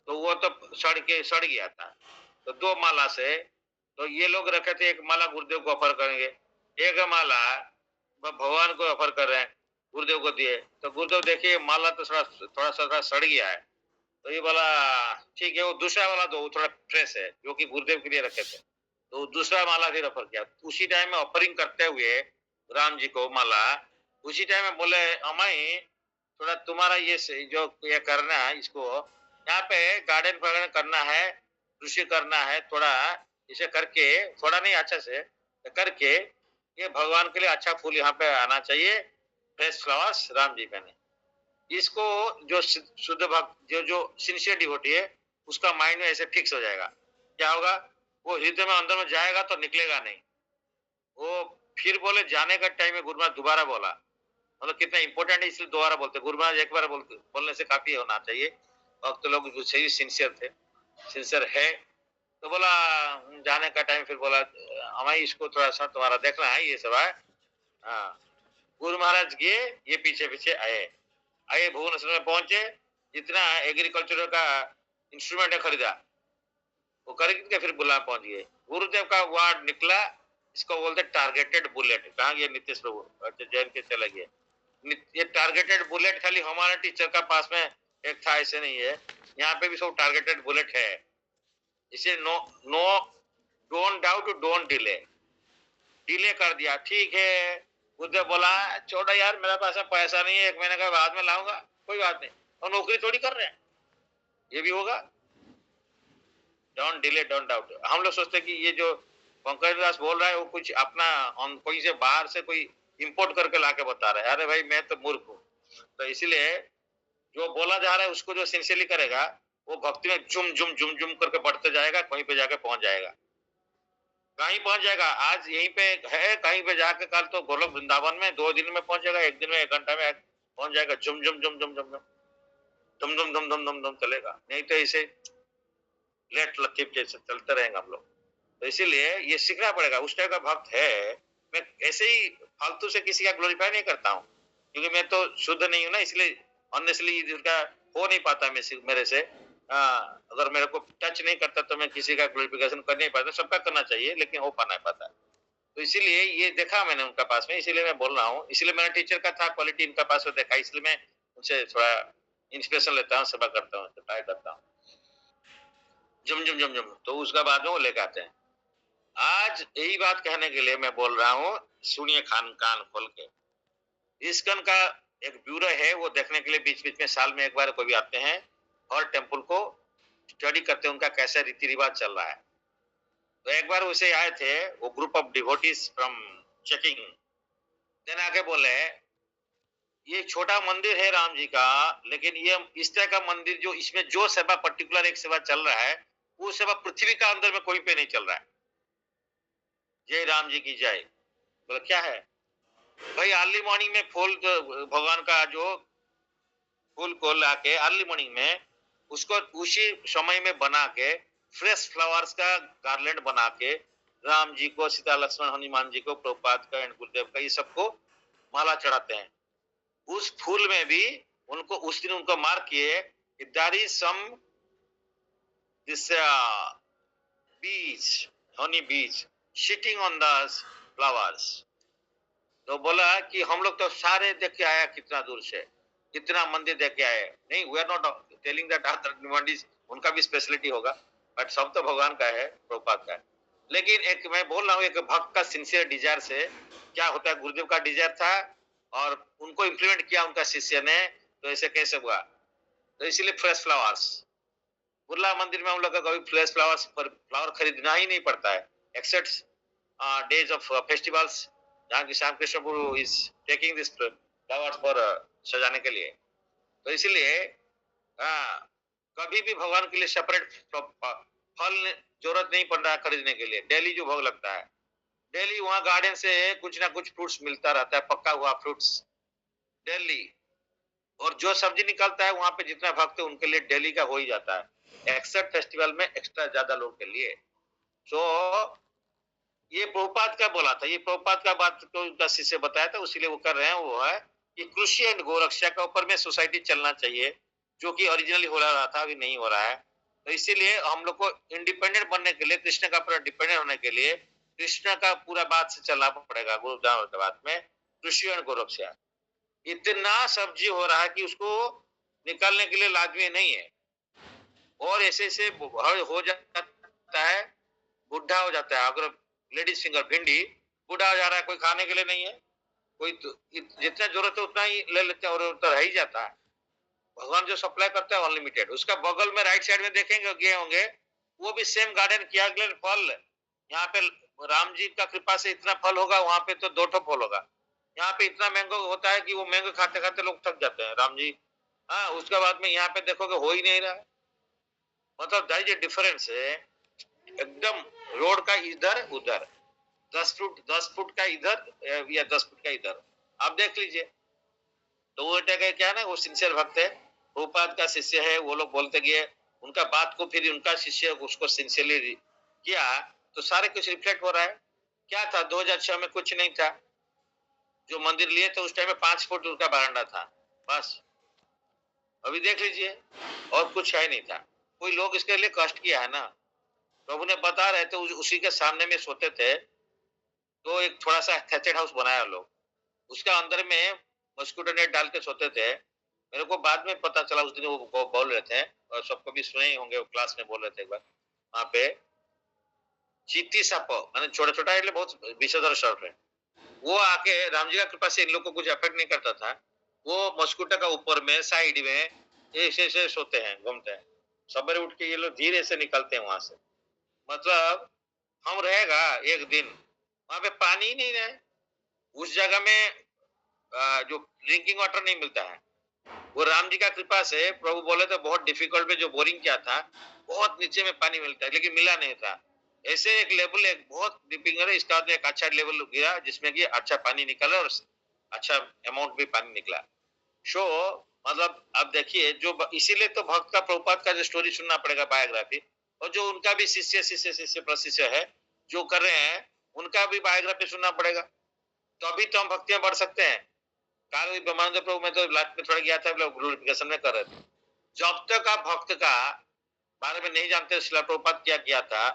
तो वो तो सड़ गया था। तो 2 माला से तो ये लोग रखे थे, एक माला गुरुदेव को ऑफर करेंगे, एक माला भगवान को ऑफर कर रहे हैं, गुरुदेव को दिए। तो गुरुदेव देखिए माला तो थोड़ा सा सड़ गया है, तो ये बोला ठीक है, वो दूसरा वाला दो, थोड़ा फ्रेश है, जो कि गुरुदेव के लिए रखे थे। तो दूसरा माला फिर ऑफर किया। उसी टाइम में ऑफरिंग करते हुए राम जी को माला, उसी टाइम में बोले अमाई थोड़ा तुम्हारा जो ये करना है, इसको यहाँ पे गार्डन फार्डन करना है, कृषि करना है, थोड़ा इसे करके, थोड़ा नहीं अच्छा से करके, ये भगवान के लिए अच्छा फूल यहाँ पे आना चाहिए, फ्रेश फ्लावर्स राम जी का नहीं। इसको जो शुद्ध भक्त जो सिंसियर डिवोटी है, उसका माइंड में ऐसे फिक्स हो जाएगा। क्या होगा, वो हृदय में अंदर में जाएगा तो निकलेगा नहीं। वो फिर बोले जाने का टाइम में गुरु महाराज दोबारा बोला, मतलब कितना इंपॉर्टेंट है इसलिए दोबारा बोलते। गुरु महाराज एक बार बोलने से काफी होना चाहिए। अब तो लोग सही सिंसियर थे, सिंसियर है। तो बोला जाने का टाइम, फिर बोला हमारी इसको थोड़ा सा तुम्हारा देखना है, ये सब है। हाँ, गुरु महाराज गए, ये पीछे पीछे आए भुवनेश्वर में पहुंचे, जितना एग्रीकल्चर का इंस्ट्रूमेंट है खरीदा, वो खरीद के फिर बुला पहुंच गए। गुरुदेव का वर्ड निकला, इसको बोलते टारगेटेड बुलेट। कहा गया नितीश प्रभु, अच्छा जैन के चले गए। ये टारगेटेड बुलेट खाली हमारे टीचर का पास में एक था, ऐसे नहीं है, यहाँ पे भी सब टारगेटेड बुलेट है। इसे no no don't doubt, don't delay कर दिया, ठीक है। गुरुदेव बोला छोड़ो यार, मेरे पास पैसा नहीं है, 1 महीने का बाद में लाऊंगा, कोई बात नहीं, और नौकरी थोड़ी कर रहे हैं, ये भी होगा। Don't delay don't doubt. हम लोग सोचते कि ये जो पंकज दास बोल रहा है वो कुछ अपना कोई से बाहर से कोई इंपोर्ट करके लाके बता रहा है। अरे भाई मैं तो मूर्ख हूँ। तो इसीलिए जो बोला जा रहा है उसको जो सिंसियरली करेगा, वो भक्ति में झुम झुम झुम झुम करके बढ़ते जाएगा, कहीं पे जाके पहुंच जाएगा, कहीं पहुंच जाएगा। आज यहीं पे है, कहीं पे जाके कल तो गोलोक वृंदावन में 2 दिन में पहुंच जाएगा, 1 दिन में 1 घंटा में पहुंच जाएगा। झुम झुम झुम झुम झुम झुम झुम झुम झुम झुम झुम चलेगा, नहीं तो ऐसे लेट लतीफ जैसे चलते रहेंगे हम लोग। तो इसीलिए ये सीखना पड़ेगा। उस टाइप का भक्त है। मैं ऐसे ही फालतू से किसी का ग्लोरीफाई नहीं करता हूँ, क्योंकि मैं तो शुद्ध नहीं हूँ ना, इसलिए ऑनेस्टली इनका हो नहीं पाता मेरे से। अगर मेरे को टच नहीं करता तो मैं किसी का ग्लोरिफिकेशन कर नहीं पाता। सबका करना चाहिए लेकिन हो पाना पाता। तो इसीलिए ये देखा मैंने उनका पास में, इसीलिए मैं बोल रहा हूँ। इसलिए मेरा टीचर का था क्वालिटी, इनका पास में देखा, इसलिए मैं उनसे थोड़ा इंस्पिरेशन लेता हूँ, सेवा करता हूँ, ट्राई करता हूँ। झुम झुम झुम झुम, तो उसका बाद में वो लेके आते हैं। आज यही बात कहने के लिए मैं बोल रहा हूँ, सुनिए कान खोल के। इस्कॉन का एक ब्यूरो है, वो देखने के लिए बीच बीच में साल में एक बार कोई भी आते हैं और टेम्पल को स्टडी करते हैं, उनका कैसा रीति रिवाज चल रहा है। तो एक बार उसे आए थे, वो group of devotees from checking, then आके बोले ये छोटा मंदिर है राम जी का, लेकिन ये इस तरह का मंदिर जो इसमें जो सेवा पर्टिकुलर एक सेवा चल रहा है, वो सेवा पृथ्वी का अंदर में कोई पे नहीं चल रहा है। जय राम जी की जय। बोले क्या है भाई? अर्ली मॉर्निंग में फूल भगवान का जो फूल को लाके अर्ली मॉर्निंग में उसको उसी समय में बना के फ्रेश फ्लावर्स का गार्लैंड बना के राम जी को, सीता लक्ष्मण हनुमान जी को, प्रभुपाद का एंड गुरुदेव का, ये सबको माला चढ़ाते हैं। उस फूल में भी उनको उस दिन उनको मार्क किए कि देयर इज सम दिस बीज, हनी बीज सिटिंग ऑन द फ्लावर्स। तो बोला कि हम लोग तो सारे देख के आया कितना दूर से, कितना मंदिर देख के आए। नहीं, we are not telling that other devotees उनका भी स्पेशलिटी होगा, बट सब तो भगवान का है, प्रभुपाद का है। लेकिन एक मैं बोल रहा हूँ, एक भक्त का सिंसियर डिजायर से क्या होता है, गुरुदेव का डिजायर था और उनको इम्प्लीमेंट किया उनका शिष्य ने, तो ऐसे कैसे हुआ। तो इसीलिए फ्रेश फ्लावर्स, बिरला मंदिर में हम लोग का कभी फ्रेश फ्लावर्स पर फ्लावर खरीदना ही नहीं पड़ता है, एक्सेप्ट डेज ऑफ फेस्टिवल्स, जहाँ की श्याम कृष्ण गुरु is taking this flowers for सजाने के लिए। तो इसीलिए कभी भी भगवान के लिए सेपरेट फल जरूरत नहीं पड़ रहा है खरीदने के लिए। डेली जो भोग लगता है, डेली वहाँ गार्डन से कुछ ना कुछ फ्रूट्स मिलता रहता है, पक्का हुआ फ्रूट्स डेली। और जो सब्जी निकलता है वहां पे जितना भक्त है उनके लिए डेली का हो ही जाता है, एक्सेप्ट फेस्टिवल में एक्स्ट्रा ज्यादा लोग के लिए। सो ये प्रभुपाद का बोला था, ये प्रभुपाद का बात को उनका शिष्य बताया था, उसीलिए वो कर रहे हैं। वो है कि कृषि एंड गोरक्षा का ऊपर में सोसाइटी चलना चाहिए, जो कि ओरिजिनली हो रहा था, अभी नहीं हो रहा है। तो इसीलिए हम लोग को इंडिपेंडेंट बनने के लिए, कृष्ण का पूरा डिपेंडेंट होने के लिए कृष्ण का पूरा बात से चलना पड़ेगा। गुरुदान के बाद में कृषि एंड गोरक्षा, इतना सब्जी हो रहा है कि उसको निकालने के लिए लाजमी नहीं है, और ऐसे ऐसे हो जाता है, बुढ़ा हो जाता है। अगर लेडीज फिंगर भिंडी बूढ़ा हो जा रहा है, कोई खाने के लिए नहीं है, कोई तो जितना जरूरत है उतना ही ले लेते हैं और उतना रह ही जाता है। भगवान जो सप्लाई करता है अनलिमिटेड। उसका बगल में राइट साइड में देखेंगे गए होंगे, वो भी सेम गार्डन किया गया फल। यहाँ पे राम जी का कृपा से इतना फल होगा, वहां पे तो 2 फल होगा। यहाँ पे इतना मैंगो होता है कि वो मैंगो खाते खाते लोग थक जाते हैं, राम जी। हाँ, उसके बाद में यहाँ पे देखोगे हो ही नहीं रहा है। मतलब दैट इज ए डिफरेंस है एकदम, रोड का इधर उधर, 10 फुट का इधर या 10 फुट का इधर, आप देख लीजिए। तो वो क्या है ना, वो सिंसियर भक्त है, प्रभुपाद का शिष्य है। वो लोग बोलते गए उनका बात को, फिर उनका शिष्य उसको सिंसियरली किया, तो सारे कुछ रिफ्लेक्ट हो रहा है। क्या था, 2006 में कुछ नहीं था, जो मंदिर लिए थे उस टाइम में 5 फुट उनका बरांडा था बस। अभी देख लीजिए, और कुछ है नहीं था। कोई लोग इसके लिए कष्ट किया है ना, प्रभु ने बता रहे थे, उसी के सामने में सोते थे। तो एक थोड़ा सा थेचेड हाउस बनाया लोग, उसका अंदर में मस्किटो नेट डाल के सोते थे। मेरे को बाद में पता चला, उस दिन वो बोल रहे थे, और सबको भी सुने ही होंगे, वो क्लास में बोल रहे थे एक बार, वहां पे चीती साप माने छोटा छोटा बहुत विषधर सर्प है, वो आके राम जी का कृपा से इन लोग को कुछ अफेक्ट नहीं करता था। वो मस्किटो का ऊपर में साइड में ऐसे ऐसे सोते हैं, घूमते हैं। सवेरे उठ के ये लोग धीरे से निकलते हैं वहां से। मतलब हम रहेगा एक दिन वहां पे पानी ही नहीं रहे, उस जगह में जो ड्रिंकिंग वाटर नहीं मिलता है। वो राम जी का कृपा से प्रभु बोले तो बहुत डिफिकल्ट में जो बोरिंग किया था, बहुत नीचे में पानी मिलता है, लेकिन मिला नहीं था। ऐसे एक लेवल, एक बहुत डिपिंग है, इसका एक अच्छा लेवल गिरा जिसमें कि अच्छा पानी निकला और अच्छा अमाउंट भी पानी निकला। शो मतलब अब देखिए, जो इसीलिए तो भक्त का प्रभुपाद का जो स्टोरी सुनना पड़ेगा, बायोग्राफी, और जो उनका भी शिष्य शिष्य शिष्य प्रशिष्य है जो कर रहे हैं, उनका भी बायोग्राफी सुनना पड़ेगा, तभी तो हम भक्तियां बढ़ सकते हैं। काल ब्रह्मानंद प्रभु में तो लास्ट में थोड़ा गया था, ग्लोरिफिकेशन में कर रहे थे। जब तक आप भक्त का बारे में नहीं जानते शिला प्रभुपाद क्या किया था,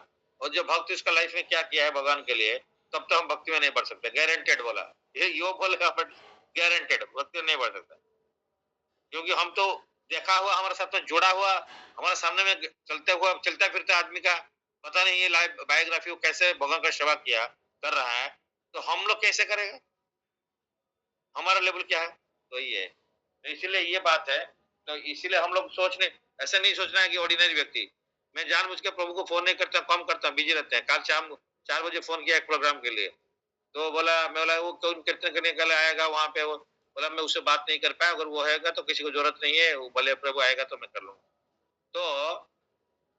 और जो भक्त इसका लाइफ में क्या किया है भगवान के लिए, तब तो हम भक्ति में नहीं बढ़ सकते, गारंटेड बोला। ये यो बोलेगा बट गारंटेड भक्ति में नहीं बढ़ सकता, क्योंकि हम तो देखा हुआ, हमारे साथ में जुड़ा हुआ, हमारे सामने में चलते हुआ चलता फिरता आदमी का पता नहीं ये लाइफ बायोग्राफी को कैसे भगवान का सेवा किया कर रहा है, तो हम लोग कैसे करेंगे, हमारा लेवल क्या है। तो ये तो इसीलिए ये बात है। तो इसीलिए हम लोग सोचने, ऐसा नहीं सोचना है कि ऑर्डिनरी व्यक्ति, मैं जानबूझ के प्रभु को फोन नहीं करता, कम करता, बिजी रहते हैं। कल शाम 4 बजे फोन किया एक प्रोग्राम के लिए, तो बोला, मैं बोला वो कौन कीर्तन करने के लिए आएगा वहां पे, वो बोला मैं उससे बात नहीं कर पाया, अगर वो आएगा तो किसी को जरूरत नहीं है, वो भले प्रभु आएगा तो मैं कर लूंगा। तो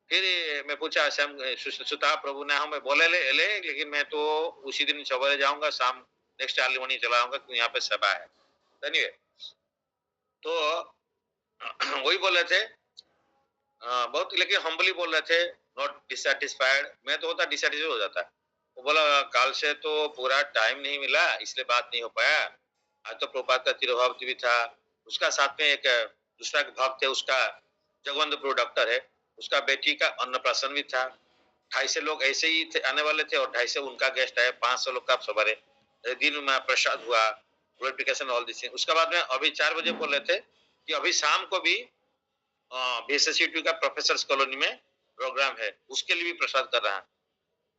फिर मैं पूछा श्याम सुता प्रभु ने, हमें बोले ले, लेकिन मैं तो उसी दिन सवेरे जाऊंगा, शाम नेक्स्ट अर्ली मॉर्निंग चला आऊंगा, क्योंकि यहाँ पे सभा है। धन्यवाद। तो वही बोल रहे थे, बहुत लेकिन हम्बली बोल रहे थे, नॉट डिससेटिस्फाइड, मैं तो होता डिससेटिस्फाइड हो जाता। वो बोला कल से तो पूरा टाइम नहीं मिला इसलिए बात नहीं हो पाया। आज तो प्रभुपाद का तिरुभावती भी था, उसका साथ में एक दूसरा भक्त है, उसका जगवंत डॉक्टर है, उसका बेटी का अन्नप्राशन भी था। 250 लोग ऐसे ही थे, आने वाले थे और 250 उनका गेस्ट है, 500 लोग का सवारे दिन में प्रसाद हुआ, ग्लोरिफिकेशन ऑल दिस थिंग। उसके बाद में अभी 4 बजे बोल रहे थे कि अभी शाम को भी बीएसएससीटी का प्रोफेसर्स कॉलोनी में प्रोग्राम है, उसके लिए भी प्रसाद कर रहा है।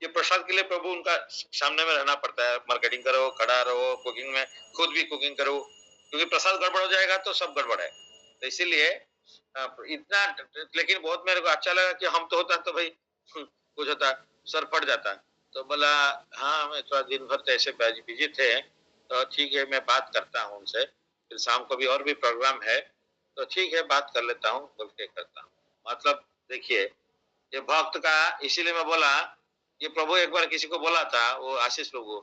ये प्रसाद के लिए प्रभु उनका सामने में रहना पड़ता है, मार्केटिंग करो, खड़ा रहो, कुकिंग में खुद भी कुकिंग करो, क्योंकि प्रसाद गड़बड़ हो जाएगा तो सब गड़बड़ है। तो इसीलिए इतना, लेकिन बहुत मेरे को अच्छा लगा कि हम तो होता तो भाई कुछ होता सर फट जाता। तो बोला हाँ मैं थोड़ा दिन भर तो ऐसे बिजी थे, तो ठीक है मैं बात करता हूँ उनसे, फिर शाम को भी और भी प्रोग्राम है तो ठीक है बात कर लेता हूँ बोल के करता हूँ। मतलब देखिए ये भक्त का, इसीलिए मैं बोला ये प्रभु एक बार किसी को बोला था, वो आशीष प्रभु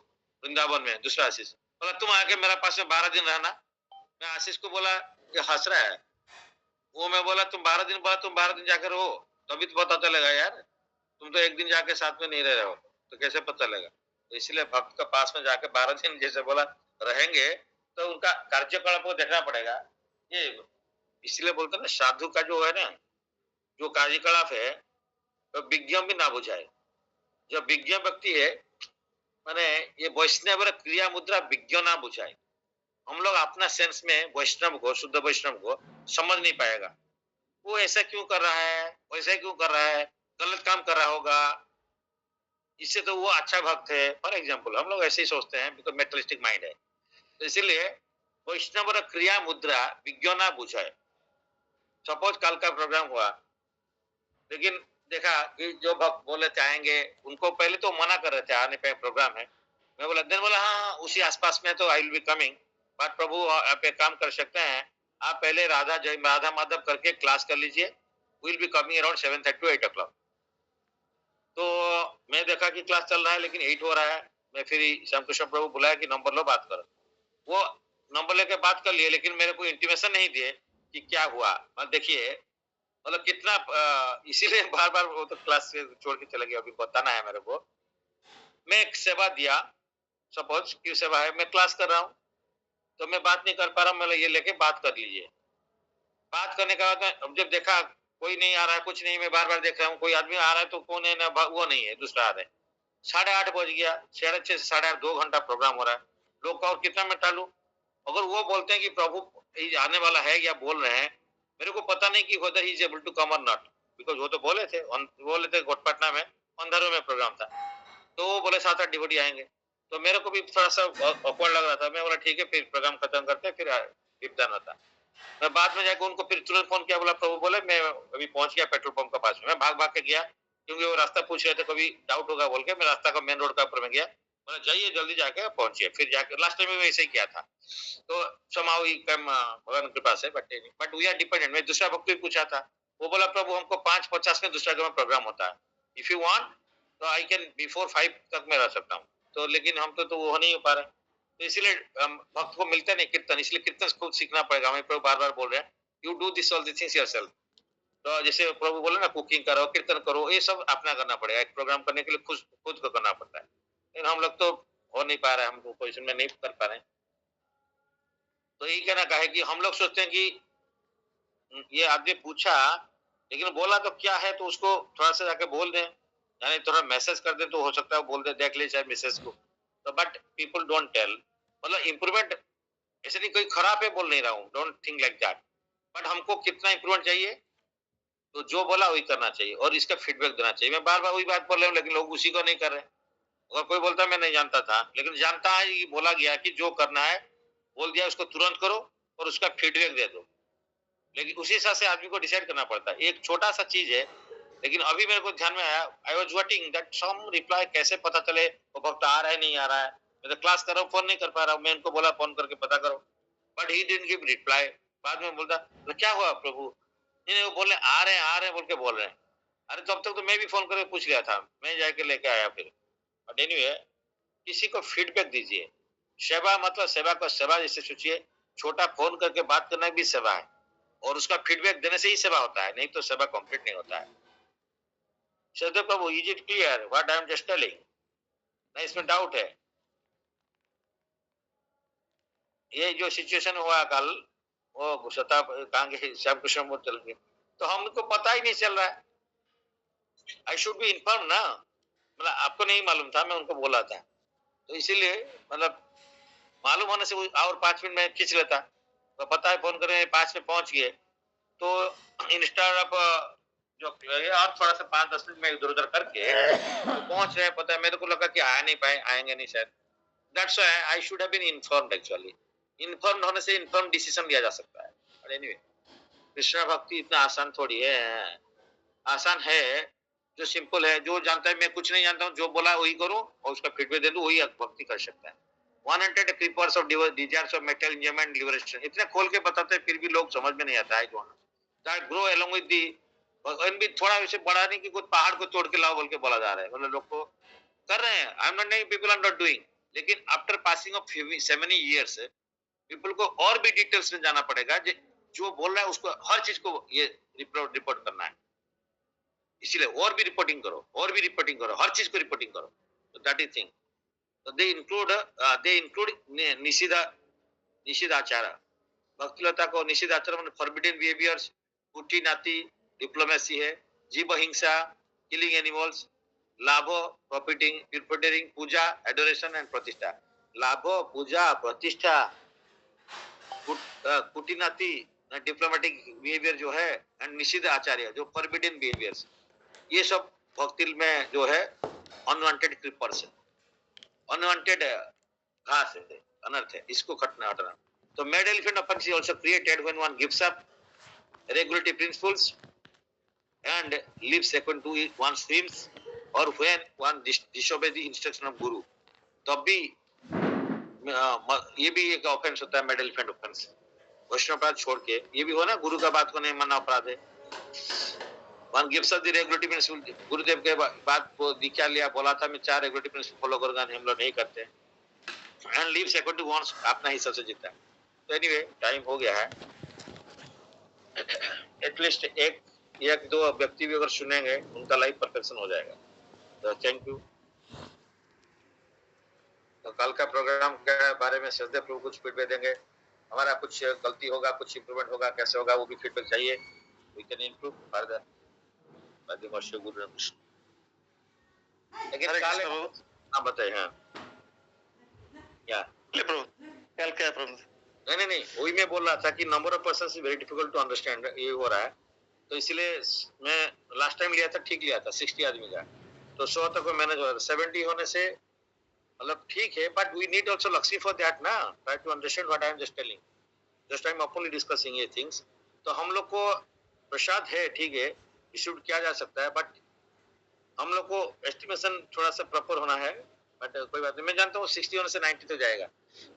वृंदावन में, दूसरा आशीष बोला तुम आके मेरा पास में 12 दिन रहना। मैं आशीष को बोला ये हंस रहा है, वो मैं बोला तुम 12 दिन, बोला तुम 12 दिन जाकर हो तभी तो पता चलेगा यार, तुम तो एक दिन जाके साथ में नहीं रह रहे हो तो कैसे पता लगेगा। तो इसलिए भक्त का पास में जाके 12 दिन जैसे बोला रहेंगे तो उनका कार्यकलाप को देखना पड़ेगा। ये इसलिए बोलते हैं ना साधु का जो है ना, जो कार्यकलाप है तो विज्ञ भी ना बुझाए। जो विज्ञ व्यक्ति है माने ये वैष्णव क्रिया मुद्रा विज्ञ ना बुझाए। हम लोग अपना सेंस में वैष्णव को, शुद्ध वैष्णव को समझ नहीं पाएगा, वो ऐसा क्यों कर रहा है, वैसा क्यों कर रहा है, गलत काम कर रहा होगा, इससे तो वो अच्छा भक्त है। फॉर एग्जाम्पल हम लोग ऐसे ही सोचते हैं, बिकॉज मेटलिस्टिक माइंड है। तो इसीलिए वैष्णव क्रिया मुद्रा विज्ञ ना बुझाए। सपोज कल का प्रोग्राम हुआ, लेकिन देखा कि जो भक्त बोले थे आएंगे, उनको पहले तो मना कर रहे थे आने पे, प्रोग्राम है। मैं बोला देन बोला हाँ उसी आसपास में तो I will be coming, but Prabhu आप एक काम कर सकते हैं, आप पहले राधा जय राधा माधव करके क्लास कर लीजिए, will be coming around 7:30 to 8 o'clock। तो मैं देखा कि क्लास चल रहा है लेकिन 8 हो रहा है। मैं फिर श्यामकृष्ण प्रभु बुलाया कि नंबर लो बात करो। वो नंबर लेके बात कर लिए, लेकिन मेरे को इंटीमेशन नहीं दिए कि क्या हुआ। देखिए मतलब कितना इसीलिए बार बार वो तो क्लास से छोड़ के चले गए, अभी बताना है मेरे को। मैं एक सेवा दिया, सपोज की सेवा है, मैं क्लास कर रहा हूँ तो मैं बात नहीं कर पा रहा हूँ, मैं ये लेके बात कर लीजिए। बात करने के बाद में जब देखा कोई नहीं आ रहा है, कुछ नहीं, मैं बार बार देख रहा हूँ कोई आदमी आ रहा है तो कौन है ना, वो नहीं है, दूसरा आ रहा है। 8:30 बज गया, 6:30 से 8:30 2 घंटा प्रोग्राम हो रहा है, लोग का और कितना मैं टालू। अगर वो बोलते हैं कि प्रभु आने वाला है या बोल रहे हैं, मेरे को पता नहीं कि whether he is able to come or not, because वो तो बोले थे कोटपटना में अंधारों में प्रोग्राम था, तो वो बोले 7-8 डिवोटी आएंगे, तो मेरे को भी थोड़ा सा ऑकवर्ड लग रहा था। मैं बोला ठीक है फिर प्रोग्राम खत्म करते फिर डन होता। मैं बाद में जाकर उनको फिर तुरंत फोन किया, बोला प्रभु बोले मैं अभी पहुंच गया पेट्रोल पंप के पास में। मैं भाग भाग के गया क्योंकि वो रास्ता पूछ रहे थे, कभी डाउट होगा बोल के मैं रास्ता का मेन रोड का ऊपर में गया। बोला जाइए जल्दी जाके पहुंचिए, फिर जाके लास्ट टाइम में वैसे ही किया था। तो somehow he come भगवान की कृपा से, बट वी आर डिपेंडेंट। मैं दूसरा भक्त भी पूछा था, वो बोला प्रभु हमको 5:50 में दूसरा में प्रोग्राम होता है, इफ यू वांट तो आई कैन बिफोर 5 तक मैं रह सकता हूँ। तो लेकिन हम तो वो नहीं हो पा रहे, तो इसलिए भक्त को मिलता नहीं कीर्तन, इसलिए कीर्तन खुद सीखना पड़ेगा। हमें प्रभु बार बार बोल रहे हैं you do this all things yourself. तो जैसे प्रभु बोले ना कुकिंग करो, कीर्तन करो, ये सब अपना करना पड़ेगा। एक प्रोग्राम करने के लिए खुद खुद को करना पड़ता है, लेकिन हम लोग तो हो नहीं पा रहे, हम पोजिशन में नहीं कर पा रहे। तो यही कहना का है कि हम लोग सोचते हैं कि ये आदमी पूछा लेकिन बोला तो क्या है, तो उसको थोड़ा सा जाके बोल दें, यानी थोड़ा मैसेज कर दे तो हो सकता है बोल दे, देख ले चाहे मैसेज को। तो बट पीपल डोंट टेल, मतलब इम्प्रूवमेंट ऐसे नहीं कोई खराब है बोल नहीं रहा हूँ, don't think like that, but हमको कितना इम्प्रूवमेंट चाहिए, तो जो बोला वही करना चाहिए और इसका फीडबैक देना चाहिए। मैं बार बार वही बात बोल रहा हूँ लेकिन लोग उसी को नहीं कर रहे। अगर कोई बोलता है मैं नहीं जानता था, लेकिन जानता है, ये बोला गया कि जो करना है बोल दिया उसको तुरंत करो और उसका फीडबैक दे दो। लेकिन उसी हिसाब से आदमी को डिसाइड करना पड़ता है। एक छोटा सा चीज है, लेकिन अभी मेरे को ध्यान में आया, I was waiting that some reply, कैसे पता चले वो भक्त आ रहा है नहीं आ रहा है। मैं तो क्लास कर रहा हूँ, फोन नहीं कर पा रहा हूँ, मैं इनको बोला फोन करके पता करो, but he didn't give reply. बाद में बोलता तो क्या हुआ प्रभु, नहीं वो बोले आ रहे हैं बोल के बोल रहे हैं। अरे तब तक तो मैं भी फोन करके पूछ लिया था, मैं जाके लेके आया फिर। बट एनीवे किसी को फीडबैक दीजिए। सेवा मतलब सेवा को सेवा जैसे सोचिए, छोटा फोन करके बात करना भी सेवा है और उसका फीडबैक देने से ही सेवा होता है, नहीं तो सेवा कंप्लीट नहीं होता है। सदे Prabhu, is it clear what I am just telling? ना इसमें डाउट है? ये जो सिचुएशन हुआ कल, वो कहेंगे श्याम कृष्ण मूर्ति चल गए, तो हमको पता ही नहीं चल रहा है। आई शुड बी इन्फॉर्म ना, मतलब आपको नहीं मालूम था, मैं उनको बोला था, तो इसीलिए मतलब मालूम होने से और 5 मिनट में खींच लेता, तो पता है फोन करें 5 में पहुंच गए, तो इंस्टार ऑफ जो और थोड़ा सा 5-10 मिनट में इधर उधर करके तो पहुंच रहे, पता है मेरे को लगा कि आ नहीं पाए, आएंगे नहीं शायद। That's why I should have been informed actually. Inform होने से इन्फॉर्म डिसीजन लिया जा सकता है। बट एनीवे, कृष्णा भक्ति इतना आसान थोड़ी है। आसान है जो सिंपल है, जो जानता है, मैं कुछ नहीं जानता हूँ, जो बोला वही करूँ और उसका फीडबैक दे दूं, वही भक्ति कर सकता है। 100 creepers of desires of metal enjoyment liberation, इतने खोल के बताते हैं फिर भी लोग समझ में नहीं आता है। That grow along with the, भी थोड़ा वैसे बड़ा नहीं कि कुछ पहाड़ को तोड़ के लाओ बोल के बोला जा रहा है, मतलब लोग को कर रहे हैं। आई एम नॉट नहीं, पीपल आर नॉट डूइंग, लेकिन after passing of 7 years people को और भी डिटेल्स में जाना पड़ेगा। जो बोल रहा है उसको हर चीज को ये रिपोर्ट करना है, इसीलिए और भी रिपोर्टिंग करो, और भी रिपोर्टिंग करो, हर चीज को रिपोर्टिंग करो। तो दैट इज थिंग। तो दे इंक्लूड निषिदाचार। भक्तिलता को निषिदाचार मतलब फॉरबिडन बिहेवियर्स, कुटी नाती, डिप्लोमेसी है, जीव हिंसा, किलिंग एनिमल्स, लाभो, profiting, preparing, puja, adoration and प्रतिष्ठा। लाभो, पूजा, प्रतिष्ठा, कुटीनाती, डिप्लोमेटिक बिहेवियर जो है, एंड निषिद्ध आचार्य जो फॉरबिडन बिहेवियर्स, ये सब भक्ति में जो है अनवांटेड क्रीपर्स है, अनवांटेड घास है, अनर्थ है, इसको खटना हटना। तो made elephant offense is also created when one gives up regulatory principles and lives according to one's dreams, or when one disobeys the instruction of guru, तब भी ये भी एक ऑफेंस होता है, मेड एलिफेंट ऑफेंस। वैष्णवपाद छोड़ के ये भी हो ना, गुरु का बात को नहीं मानना अपराध है। One gives up the regulatory principle, Gurudev के बात को दीक्षा लिया, बोला था मैं 4 रेगुलेटरी प्रिंसिपल फॉलो करूंगा, हम लोग नहीं करते। And lives according to one's, अपना हिसाब से जीता है। तो एनीवे, टाइम हो गया है। एटलीस्ट एक दो व्यक्ति भी अगर सुनेंगे, उनका लाइफ परफेक्शन हो जाएगा। तो थैंक यू। तो कल का प्रोग्राम के बारे में श्रद्धे प्रभु कुछ फीडबैक देंगे। हमारा कुछ गलती होगा, कुछ इंप्रूवमेंट होगा, कैसे होगा वो भी फीडबैक चाहिए। We can improve further by the mercy of guru. लेकिन काले आप बताइए। हाँ क्या प्रभु, कल क्या प्रभु? नहीं, वही मैं बोल रहा था कि number of persons is very difficult to understand, ये हो रहा है। तो इसलिए मैं लास्ट टाइम लिया था, ठीक लिया था 60 आदमी का, तो 100 तक मैनेज हो रहा था। 70 होने से मतलब ठीक है, but we need also lakshya for that ना, try to understand what I am just telling, just I am openly discussing ये थिंग्स। तो हम लोग को प्रसाद है, ठीक है, डिस्ट्रीब्यूट किया जा सकता है, बट हम लोग को एस्टिमेशन थोड़ा सा प्रॉपर होना है। बट कोई बात नहीं, मैं जानता हूँ 60 होने से 90 तो जाएगा,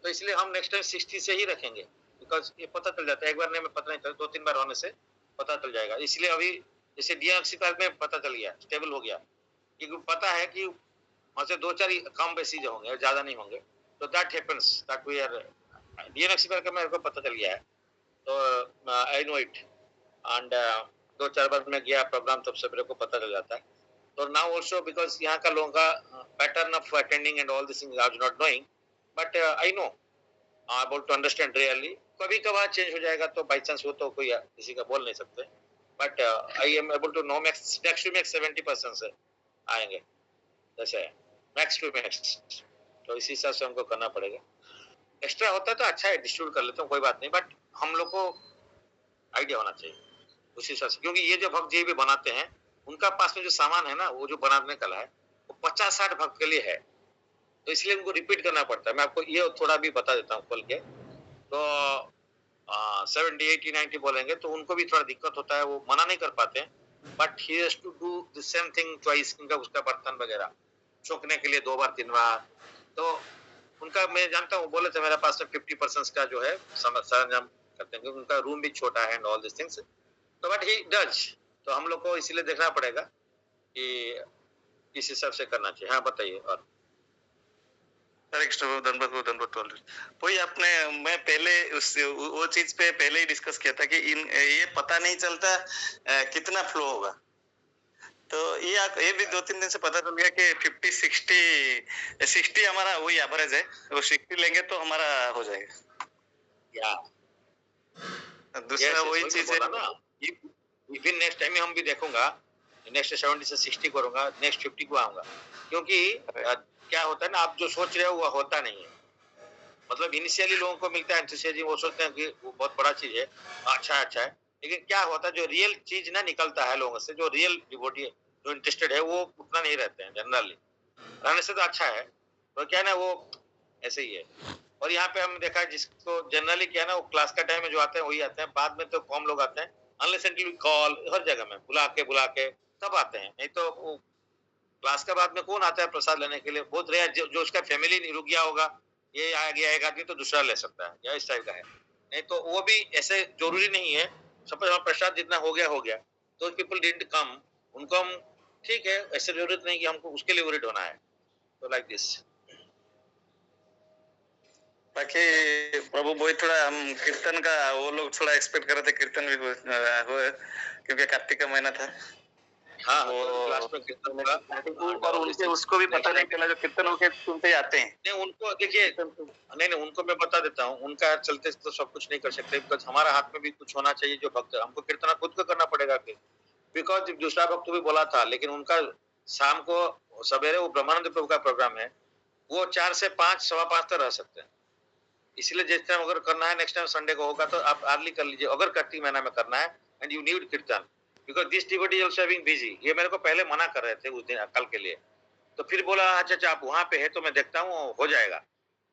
तो इसलिए हम नेक्स्ट टाइम 60 से ही रखेंगे, बिकॉज ये पता चल जाता है, एक बार नहीं में पता नहीं चलता, 2-3 बार होने से पता चल जाएगा। इसलिए अभी जैसे डीएनएक्सी में पता चल गया, स्टेबल हो गया, क्योंकि पता है कि वहां से 2-4 कम बेसी होंगे, ज्यादा नहीं होंगे। तो that happens that we are डीएनएक्सी का मेरे को पता चल गया है, तो आई नो इट। एंड 2-4 बार मैं गया प्रोग्राम, तब से मेरे को पता चल जाता है। So now also because यहाँ का लोगों का pattern of attending and all these things I was not knowing, but I know about to understand really. कभी कभार चेंज हो जाएगा, तो बाई चांस हो तो कोई किसी का बोल नहीं सकते, but I am able to know max to max 70% से आएंगे, जैसे मैक्स टू मैक्स। तो इसी हिसाब से हमको करना पड़ेगा। एक्स्ट्रा होता है तो अच्छा है, डिस्ट्रीब्यूट कर लेते हैं, कोई बात नहीं, बट हम लोग को आइडिया होना चाहिए उसी हिसाब से, क्योंकि ये जो भक्त जी भी बनाते हैं, उनका पास में जो सामान है ना, वो जो बनाने का है, वो 50-60 भक्त के लिए है, तो इसलिए उनको रिपीट करना पड़ता है। मैं आपको ये थोड़ा भी बता देता हूँ खोल के। तो 70, 80, 90 बोलेंगे तो उनको भी थोड़ा दिक्कत होता है, वो मना नहीं कर पाते हैं, but he has to do the same thing twice. उनका उसका बर्तन वगैरह चौंकने के लिए 2 बार 3 बार, तो उनका मैं जानता हूँ, बोले थे मेरे पास में 50% का जो है सरंजाम करते हैं, क्योंकि उनका रूम भी छोटा है एंड ऑल दिस थिंग्स। तो बट ही डज, तो हम लोग को इसलिए देखना पड़ेगा कि किस हिसाब से करना चाहिए। हाँ बताइए। और वही आपने, मैं पहले वो चीज पे पहले ही डिस्कस किया था कि ये पता नहीं चलता कितना फ्लो होगा। तो ये भी 2-3 दिन से पता चल गया कि 50-60 हमारा वही एवरेज है, वो 60 लेंगे तो हमारा हो जाएगा। या दूसरा यस वही वही मैं चीज बोला है। ना, इवन नेक्स्ट टाइम हम भी देखूंगा, नेक्स्ट 70 से 60 करूंगा, नेक्स्ट 50 को आऊंगा, क्योंकि क्या होता है ना, आप जो सोच रहे हो वो होता नहीं है। मतलब इनिशियली लोगों को मिलता है एंथुसियाज्म, वो सोचते हैं कि वो बहुत बड़ा चीज है, अच्छा है, लेकिन क्या होता है जो रियल चीज ना निकलता है लोगों से, जो रियल डिवोटी है, जो इंटरेस्टेड है, वो उतना नहीं रहते हैं जनरली। रहने से तो अच्छा है, तो क्या है ना, वो ऐसे ही है। और यहाँ पे हम देखा है जिसको जनरली क्या है ना, वो क्लास का टाइम में जो आते हैं वही आते हैं, बाद में तो कम लोग आते हैं, अनलेस एंटिल कॉल, हर जगह में बुला के तब आते हैं, नहीं तो वो क्लास के बाद में कौन आता है प्रसाद लेने के लिए, बहुत रेयर, जो उसका फैमिली रुक गया होगा, ये आ गया एक आदमी तो दूसरा ले सकता है, या इस टाइप का है, नहीं तो वो भी ऐसे जरूरी नहीं है। सपोज हमारा प्रसाद जितना हो गया, तो पीपल डिडंट कम, उनको हम ठीक है, ऐसे जरूरत नहीं कि हमको उसके लिए वरीड होना है, तो लाइक दिस। बाकी प्रभु वही थोड़ा हम कीर्तन का, वो लोग थोड़ा एक्सपेक्ट कर रहे थे कीर्तन भी हुए, क्योंकि कार्तिक का महीना था। हाँ, वो तो क्लास में कीर्तन होगा, और उनके उसको भी पता नहीं चला, जो कीर्तन होके सुनते ही आते हैं। नहीं उनको देखिए, नहीं उनको मैं बता देता हूँ, उनका चलते तो सब कुछ नहीं कर सकते, बिकॉज हमारा हाथ में भी कुछ होना चाहिए, जो भक्त, हमको कीर्तन खुद को करना पड़ेगा, बिकॉज दूसरा भक्त भी बोला था, लेकिन उनका शाम को सवेरे वो ब्रह्मानंद प्रभु का प्रोग्राम है, वो 4 से 5, 5:15 तक रह सकते हैं, इसलिए जिस टाइम अगर करना है नेक्स्ट टाइम संडे को होगा तो आप अर्ली कर लीजिए, अगर कार्तिक महीना में करना है एंड यू नीड कीर्तन, because this devotee also having busy, ये मेरे को पहले मना कर रहे थे उस दिन कल के लिए, तो फिर बोला अच्छा आप वहां पे है तो मैं देखता हूँ हो जाएगा,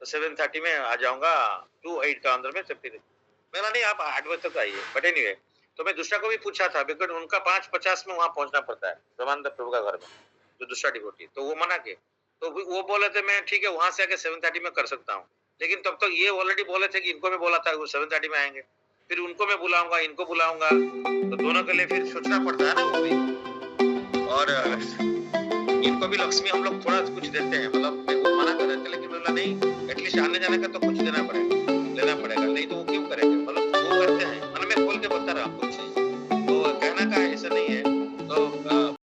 तो 7:30 में आ जाऊंगा 2:08 का अंदर में, तो फिर मेरा नहीं, आप 8 बजे तक आइए, बट एनीवे, तो मैं दूसरा को भी पूछा था, बिकॉज उनका 5:50 में वहां पहुंचना पड़ता है ब्रह्मानंद प्रभु का घर में, जो दूसरा डिवोटी, तो वो मना के, तो वो बोले थे मैं ठीक है वहां से आके 7:30 में कर सकता हूँ, लेकिन तब तक ये ऑलरेडी बोले थे कि इनको मैं बोला था वो 7:30 में आएंगे, फिर उनको मैं बुलाऊंगा, इनको बुलाऊंगा, तो दोनों के लिए फिर सोचना पड़ता है ना वो भी, और इनको भी लक्ष्मी हम लोग थोड़ा कुछ देते हैं, मतलब वो मना कर रहे थे, लेकिन बोला नहीं, एटलीस्ट आने जाने का तो कुछ देना पड़ेगा।